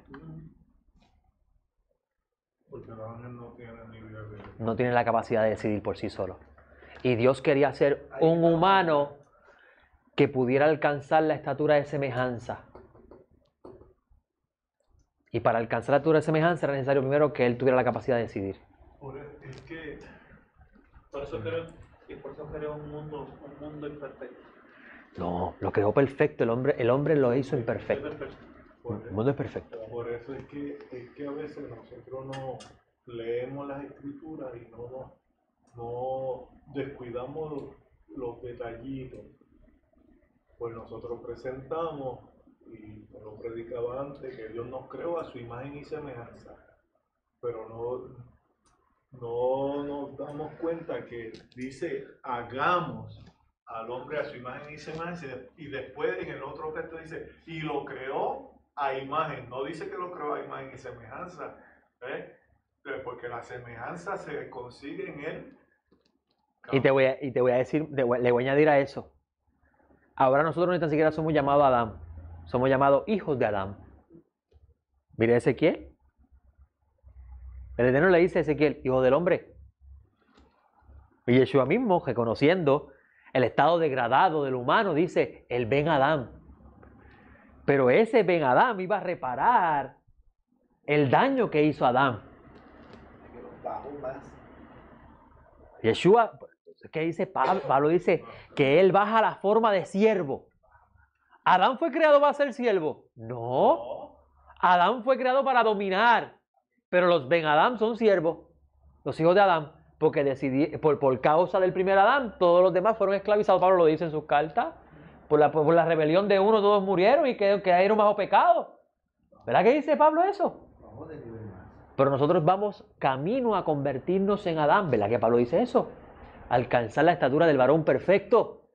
Porque el ángel no tiene libre albedrío. No tiene la capacidad de decidir por sí solo. Y Dios quería ser un humano que pudiera alcanzar la estatura de semejanza. Y para alcanzar la estatura de semejanza era necesario primero que él tuviera la capacidad de decidir. Por eso creo un mundo imperfecto. No, lo creó perfecto, el hombre lo hizo imperfecto. El mundo es perfecto. Por eso es que a veces nosotros no leemos las escrituras y no descuidamos los detallitos. Pues nosotros presentamos, y lo predicaba antes, que Dios nos creó a su imagen y semejanza. Pero no nos damos cuenta que dice, hagamos al hombre a su imagen y semejanza, y después en el otro texto dice, y lo creó a imagen, no dice que lo creó a imagen y semejanza, porque la semejanza se consigue en él. Y te voy a decir, le voy a añadir a eso. Ahora nosotros ni tan siquiera somos llamados Adán, somos llamados hijos de Adán. Mire Ezequiel. El Eterno le dice a Ezequiel, hijo del hombre. Y Yeshua mismo, reconociendo el estado degradado del humano, dice, el Ben Adán. Pero ese Ben Adán iba a reparar el daño que hizo Adán. Yeshua, ¿qué dice Pablo? Pablo dice que él baja la forma de siervo. ¿Adán fue creado para ser siervo? No. Adán fue creado para dominar. Pero los Ben Adán son siervos, los hijos de Adán, porque por causa del primer Adán, todos los demás fueron esclavizados. Pablo lo dice en sus cartas. Por la rebelión de uno, todos murieron y cayeron bajo pecado. ¿Verdad que dice Pablo eso? Pero nosotros vamos camino a convertirnos en Adán. ¿Verdad que Pablo dice eso? Alcanzar la estatura del varón perfecto,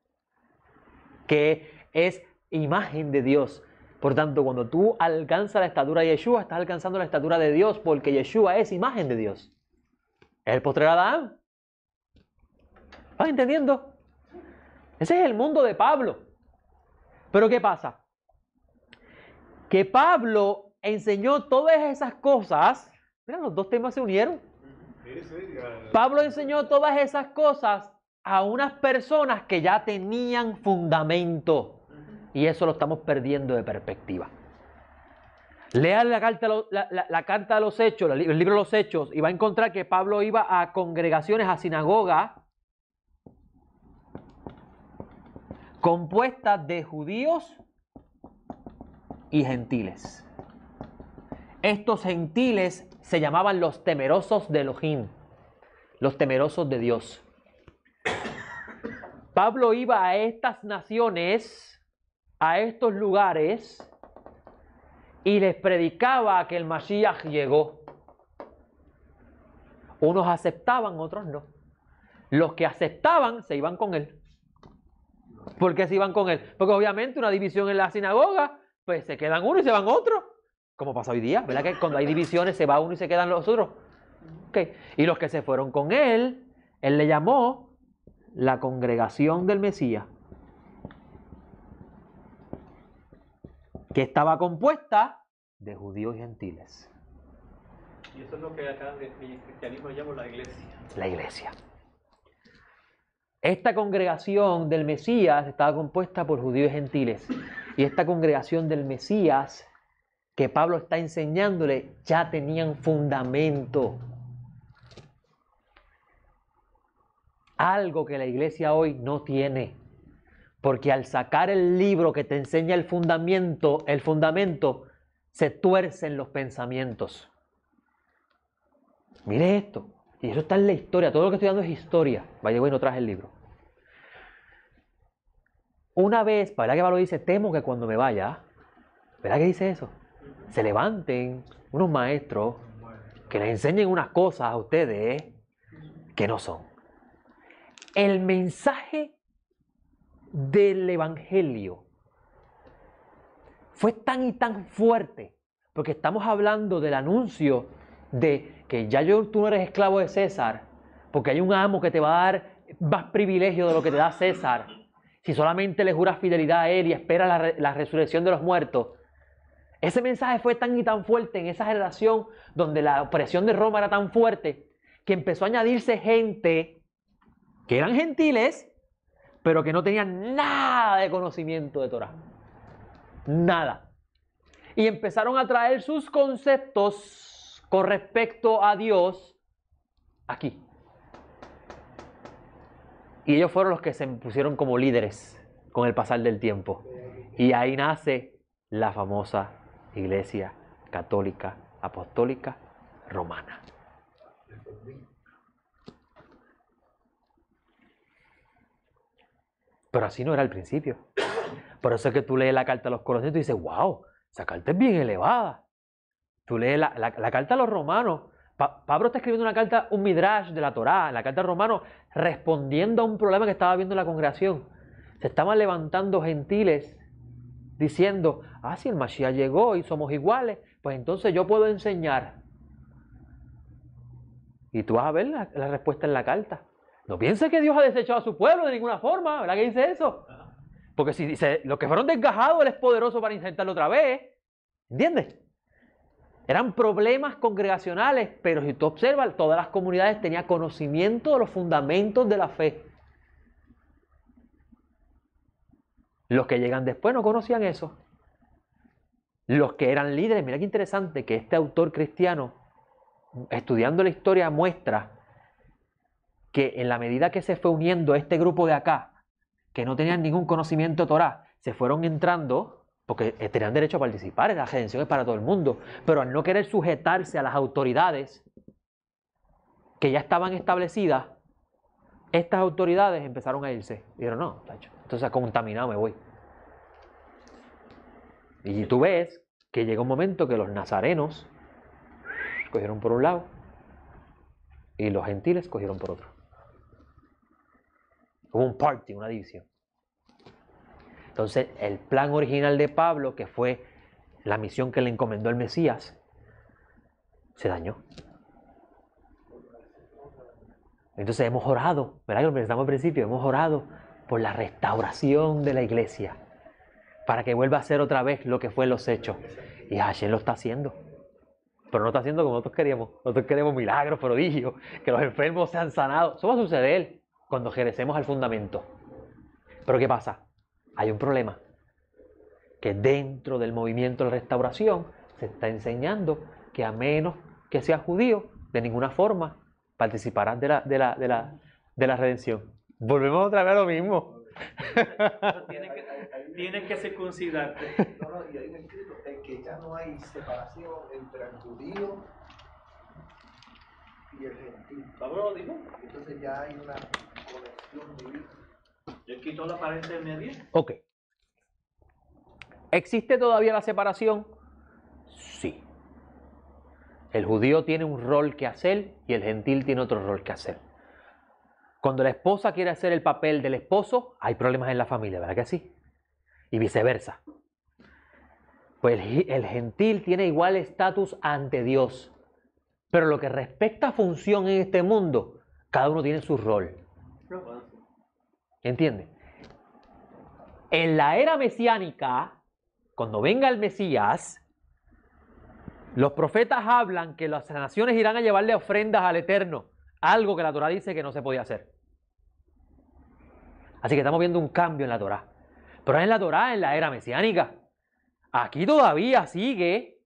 que es imagen de Dios. Por tanto, cuando tú alcanzas la estatura de Yeshua, estás alcanzando la estatura de Dios, porque Yeshua es imagen de Dios. Es el postrer Adán. ¿Vas entendiendo? Ese es el mundo de Pablo. Pero ¿qué pasa? Que Pablo enseñó todas esas cosas. Mira, los dos temas se unieron. Pablo enseñó todas esas cosas a unas personas que ya tenían fundamento. Y eso lo estamos perdiendo de perspectiva. Lean la carta de los Hechos, el libro de los Hechos, y va a encontrar que Pablo iba a congregaciones, a sinagogas, compuestas de judíos y gentiles. Estos gentiles se llamaban los temerosos de Elohim, los temerosos de Dios. Pablo iba a estas naciones, a estos lugares, y les predicaba que el Mashiach llegó. Unos aceptaban, otros no. Los que aceptaban se iban con él. ¿Por qué se iban con él? Porque obviamente una división en la sinagoga, pues se quedan uno y se van otro. Como pasa hoy día, ¿verdad? Que cuando hay divisiones se va uno y se quedan los otros. Okay. Y los que se fueron con él le llamó la congregación del Mesías, que estaba compuesta de judíos y gentiles. Y eso es lo que acá en el cristianismo llama la iglesia. La iglesia. Esta congregación del Mesías estaba compuesta por judíos y gentiles. Y esta congregación del Mesías que Pablo está enseñándole ya tenían fundamento. Algo que la iglesia hoy no tiene. Porque al sacar el libro que te enseña el fundamento, se tuercen los pensamientos. Mire esto. Y eso está en la historia. Todo lo que estoy dando es historia. Vaya, bueno, traje el libro. Una vez, ¿verdad que Pablo dice? Temo que cuando me vaya, ¿verdad que dice eso? Se levanten unos maestros que les enseñen unas cosas a ustedes que no son. El mensaje del Evangelio fue tan y tan fuerte, porque estamos hablando del anuncio de que ya tú no eres esclavo de César, porque hay un amo que te va a dar más privilegio de lo que te da César, si solamente le juras fidelidad a él y esperas la resurrección de los muertos. Ese mensaje fue tan y tan fuerte en esa generación donde la opresión de Roma era tan fuerte que empezó a añadirse gente que eran gentiles, pero que no tenían nada de conocimiento de Torah. Nada. Y empezaron a traer sus conceptos con respecto a Dios aquí. Y ellos fueron los que se pusieron como líderes con el pasar del tiempo. Y ahí nace la famosa Iglesia Católica Apostólica Romana. Pero así no era al principio. Por eso es que tú lees la carta a los Colosenses y dices, wow, esa carta es bien elevada. Tú lees la carta a los romanos. Pablo está escribiendo una carta, un midrash de la Torá, en la carta a los romanos, respondiendo a un problema que estaba viendo la congregación. Se estaban levantando gentiles diciendo, si el Mashiach llegó y somos iguales, pues entonces yo puedo enseñar. Y tú vas a ver la respuesta en la carta. No piense que Dios ha desechado a su pueblo de ninguna forma, ¿verdad que dice eso? Porque si dice, los que fueron desgajados, Él es poderoso para insertarlo otra vez. ¿Entiendes? Eran problemas congregacionales, pero si tú observas, todas las comunidades tenían conocimiento de los fundamentos de la fe. Los que llegan después no conocían eso. Los que eran líderes, mira qué interesante que este autor cristiano, estudiando la historia, muestra que en la medida que se fue uniendo este grupo de acá, que no tenían ningún conocimiento de Torá, se fueron entrando, porque tenían derecho a participar, la redención es para todo el mundo, pero al no querer sujetarse a las autoridades que ya estaban establecidas, estas autoridades empezaron a irse. Y dijeron, no, entonces contaminado me voy. Y tú ves que llega un momento que los nazarenos cogieron por un lado y los gentiles cogieron por otro. Hubo un party, una división. Entonces, el plan original de Pablo, que fue la misión que le encomendó el Mesías, se dañó. Entonces hemos orado, ¿verdad? Lo que pensamos al principio, hemos orado por la restauración de la iglesia, para que vuelva a ser otra vez lo que fue en los hechos. Y Hashem lo está haciendo. Pero no está haciendo como nosotros queríamos. Nosotros queremos milagros, prodigios, que los enfermos sean sanados. Eso va a suceder cuando regresemos al fundamento. Pero ¿qué pasa? Hay un problema. Que dentro del movimiento de restauración se está enseñando que a menos que seas judío, de ninguna forma participarás de la redención. Volvemos otra vez a lo mismo. Tienes que circuncidarte. No, y hay un escrito en que ya no hay separación entre el judío y el gentil. Pablo lo dijo. Entonces ya hay una conexión divina. Él quitó la pared de medio. Ok. ¿Existe todavía la separación? Sí. El judío tiene un rol que hacer y el gentil tiene otro rol que hacer. Cuando la esposa quiere hacer el papel del esposo, hay problemas en la familia, ¿verdad que sí? Y viceversa. Pues el gentil tiene igual estatus ante Dios. Pero lo que respecta a función en este mundo, cada uno tiene su rol. ¿Entiendes? En la era mesiánica, cuando venga el Mesías, los profetas hablan que las naciones irán a llevarle ofrendas al Eterno, algo que la Torá dice que no se podía hacer. Así que estamos viendo un cambio en la Torá. Pero es en la Torá, en la era mesiánica. Aquí todavía sigue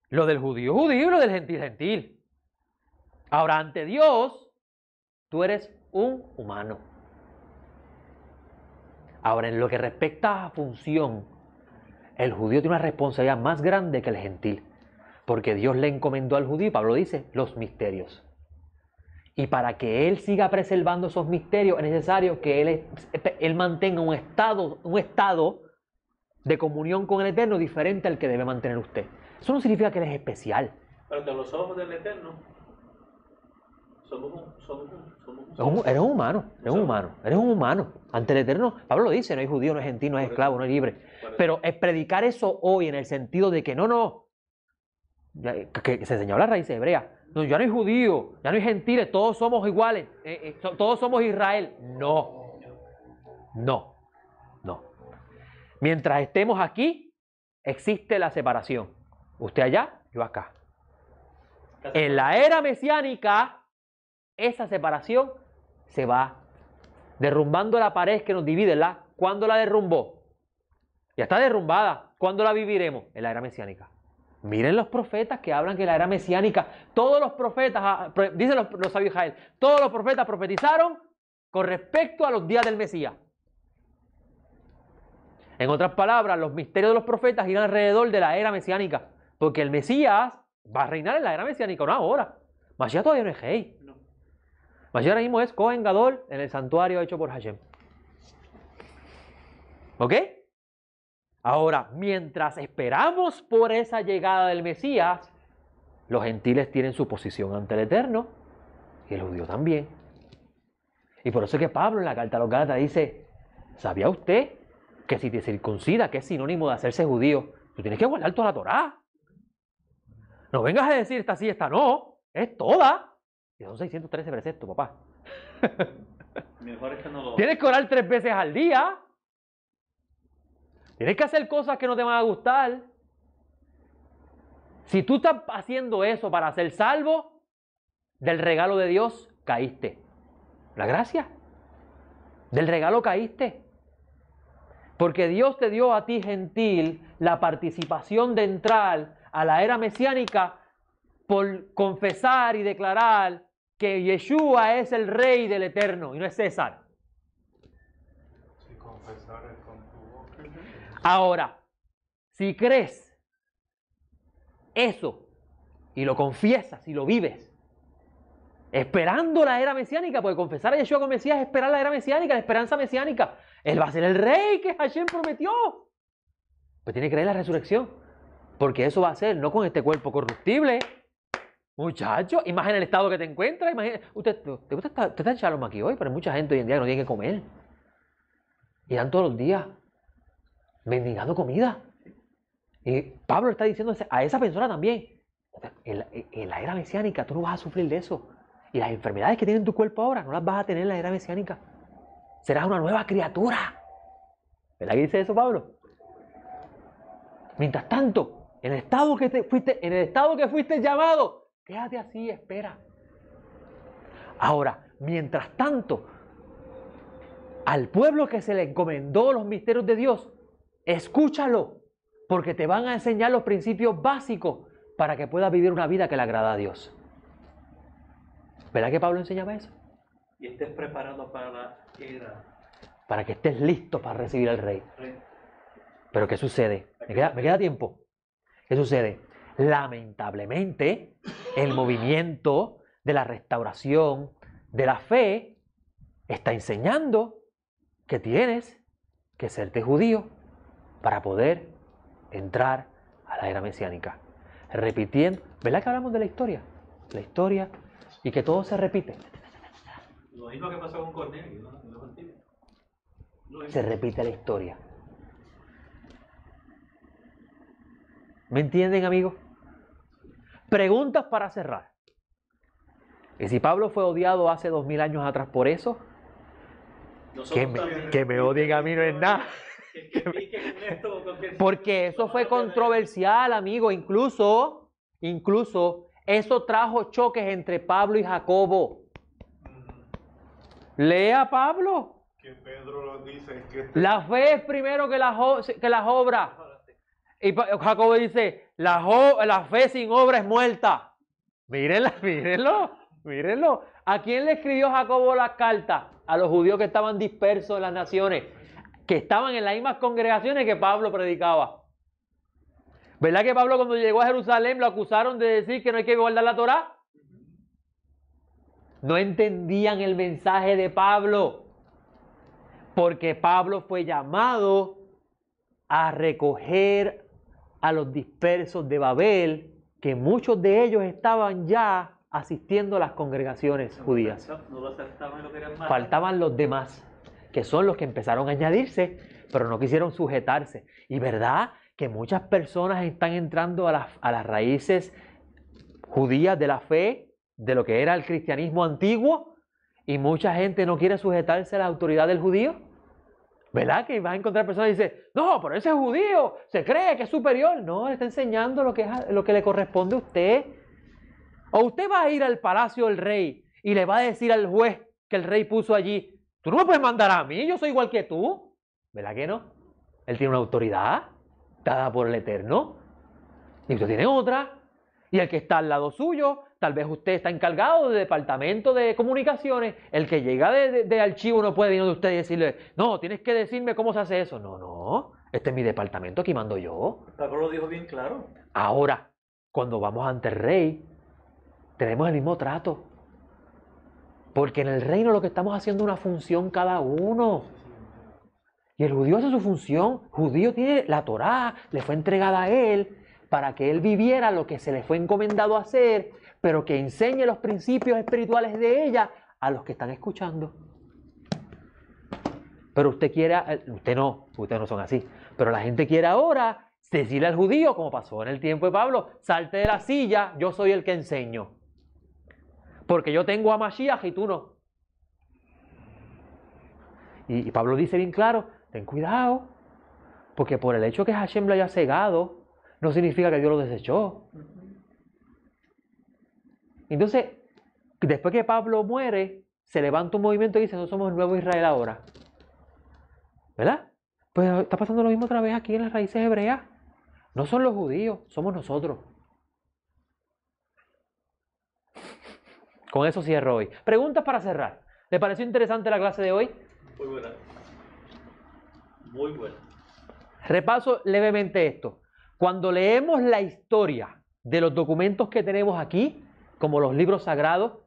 lo del judío judío y lo del gentil gentil. Ahora, ante Dios, tú eres un humano. Ahora, en lo que respecta a función, el judío tiene una responsabilidad más grande que el gentil. Porque Dios le encomendó al judío, Pablo dice, los misterios. Y para que él siga preservando esos misterios, es necesario que él mantenga un estado de comunión con el Eterno diferente al que debe mantener usted. Eso no significa que él es especial. Pero que a los ojos del Eterno Eres un humano. Ante el Eterno, Pablo lo dice, no hay judío, no hay gentil, no hay esclavo, no hay libre. Pero es predicar eso hoy en el sentido de que no, que se enseñó la raíz hebrea. No, ya no hay judío, ya no hay gentiles, todos somos iguales, todos somos Israel. No. Mientras estemos aquí, existe la separación. Usted allá, yo acá. En la era mesiánica, esa separación se va derrumbando la pared que nos divide, ¿verdad? ¿Cuándo la derrumbó? Ya está derrumbada. ¿Cuándo la viviremos? En la era mesiánica. Miren los profetas que hablan que la era mesiánica, todos los profetas, dicen los sabios de Israel, todos los profetas profetizaron con respecto a los días del Mesías. En otras palabras, los misterios de los profetas giran alrededor de la era mesiánica, porque el Mesías va a reinar en la era mesiánica, no ahora. Mashiach todavía no es rey. Mashiach ahora mismo es Cohen Gadol en el santuario hecho por Hashem. ¿Ok? Ahora, mientras esperamos por esa llegada del Mesías, los gentiles tienen su posición ante el Eterno y el judío también. Y por eso es que Pablo en la carta a los Gálatas dice, ¿sabía usted que si te circuncida, que es sinónimo de hacerse judío, tú tienes que guardar toda la Torá? No vengas a decir esta sí, esta no, es toda. Y son 613 preceptos, papá. Mejor es que no lo... Tienes que orar 3 veces al día. Tienes que hacer cosas que no te van a gustar. Si tú estás haciendo eso para ser salvo del regalo de Dios, caíste. La gracia. Del regalo caíste. Porque Dios te dio a ti, gentil, la participación de entrar a la era mesiánica por confesar y declarar que Yeshua es el Rey del Eterno y no es César. Si confesares con tu boca. Ahora, si crees eso y lo confiesas y lo vives, esperando la era mesiánica, porque confesar a Yeshua como Mesías es esperar la era mesiánica, la esperanza mesiánica. Él va a ser el rey que Hashem prometió. Pues tiene que creer en la resurrección, porque eso va a ser, no con este cuerpo corruptible. Muchacho, y más en el estado que te encuentras. Usted está en Shalom aquí hoy, pero hay mucha gente hoy en día que no tiene que comer. Y dan todos los días mendigando comida. Y Pablo está diciendo a esa persona también, en la era mesiánica tú no vas a sufrir de eso. Y las enfermedades que tiene tu cuerpo ahora no las vas a tener en la era mesiánica. Serás una nueva criatura. ¿Verdad que dice eso Pablo? Mientras tanto, en el estado que fuiste llamado, quédate así, espera. Ahora, mientras tanto, al pueblo que se le encomendó los misterios de Dios, escúchalo, porque te van a enseñar los principios básicos para que puedas vivir una vida que le agrada a Dios. ¿Verdad que Pablo enseñaba eso? Y estés preparado para la era. Para que estés listo para recibir al Rey. Pero ¿qué sucede? Me queda tiempo. ¿Qué sucede? Lamentablemente, el movimiento de la restauración de la fe está enseñando que tienes que serte judío para poder entrar a la era mesiánica. Repitiendo, ¿verdad que hablamos de la historia? La historia y que todo se repite. Lo mismo que pasó con Cornelio, ¿no? Se repite la historia. ¿Me entienden, amigos? Preguntas para cerrar. ¿Y si Pablo fue odiado hace 2000 años atrás por eso? Que me odien a mí no es nada. Porque eso fue controversial, amigo. Incluso eso trajo choques entre Pablo y Jacobo. Lea Pablo. Que Pedro lo dice. La fe es primero que las obras. Y Jacobo dice, la fe sin obra es muerta. Mírenlo. ¿A quién le escribió Jacobo las cartas? A los judíos que estaban dispersos en las naciones, que estaban en las mismas congregaciones que Pablo predicaba. ¿Verdad que Pablo cuando llegó a Jerusalén lo acusaron de decir que no hay que guardar la Torá? No entendían el mensaje de Pablo, porque Pablo fue llamado a recoger a los dispersos de Babel, que muchos de ellos estaban ya asistiendo a las congregaciones judías. Faltaban los demás, que son los que empezaron a añadirse, pero no quisieron sujetarse. Y verdad que muchas personas están entrando a las raíces judías de la fe, de lo que era el cristianismo antiguo, y mucha gente no quiere sujetarse a la autoridad del judío. ¿Verdad? Que vas a encontrar personas que dicen, no, pero ese es judío, se cree que es superior. No, le está enseñando lo que le corresponde a usted. O usted va a ir al palacio del rey y le va a decir al juez que el rey puso allí, tú no me puedes mandar a mí, yo soy igual que tú. ¿Verdad que no? Él tiene una autoridad dada por el Eterno y usted tiene otra. Y el que está al lado suyo, tal vez usted está encargado del departamento de comunicaciones, el que llega de archivo no puede venir de usted y decirle, no, tienes que decirme cómo se hace eso. No, este es mi departamento, aquí mando yo. Pablo lo dijo bien claro. Ahora, cuando vamos ante el rey, tenemos el mismo trato. Porque en el reino lo que estamos haciendo es una función cada uno. Y el judío hace su función. El judío tiene la Torá, le fue entregada a él para que él viviera lo que se le fue encomendado a hacer, pero que enseñe los principios espirituales de ella a los que están escuchando. Pero usted no son así. Pero la gente quiere ahora decirle al judío, como pasó en el tiempo de Pablo, salte de la silla, yo soy el que enseño. Porque yo tengo a Mashiach y tú no. Y Pablo dice bien claro, ten cuidado, Porque por el hecho que Hashem lo haya cegado, no significa que Dios lo desechó. Entonces, después que Pablo muere, se levanta un movimiento y dice, nosotros somos el nuevo Israel ahora. ¿Verdad? Pues está pasando lo mismo otra vez aquí en las raíces hebreas. No son los judíos, somos nosotros. Con eso cierro hoy. Preguntas para cerrar. ¿Le pareció interesante la clase de hoy? Muy buena. Muy buena. Repaso levemente esto. Cuando leemos la historia de los documentos que tenemos aquí, como los libros sagrados,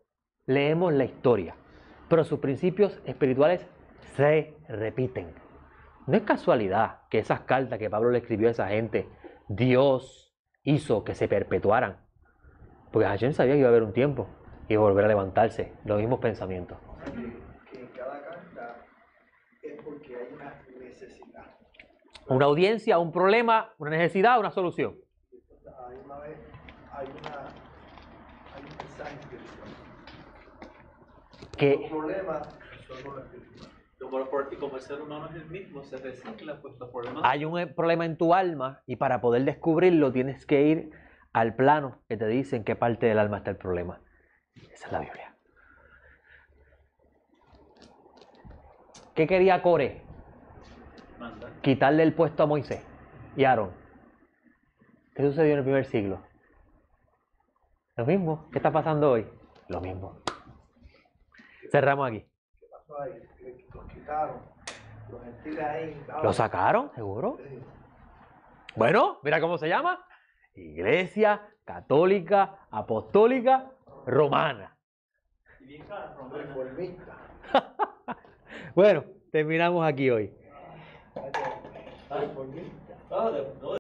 leemos la historia. Pero sus principios espirituales se repiten. No es casualidad que esas cartas que Pablo le escribió a esa gente, Dios hizo que se perpetuaran. Porque Hashem sabía que iba a haber un tiempo y iba a volver a levantarse. Los mismos pensamientos. Que en cada carta es porque hay una necesidad. Una audiencia, un problema, una necesidad, una solución. Hay una vez, hay un mensaje espiritual. Que Los problemas son los espirituales. Y como el ser humano es el mismo, se recicla, pues los problemas. hay un problema en tu alma y para poder descubrirlo tienes que ir al plano que te dice en qué parte del alma está el problema. Esa es la Biblia. ¿Qué quería Coré? Manda. Quitarle el puesto a Moisés y a Aarón. ¿Qué sucedió en el primer siglo? Lo mismo. ¿Qué está pasando hoy? Lo mismo. Cerramos aquí. ¿Qué pasó ahí? Los quitaron. Los gentiles ahí. ¿Lo sacaron? ¿Seguro? Sí. Bueno, mira cómo se llama. Iglesia Católica Apostólica Romana. Reformista. Bueno, terminamos aquí hoy. Reformista. No,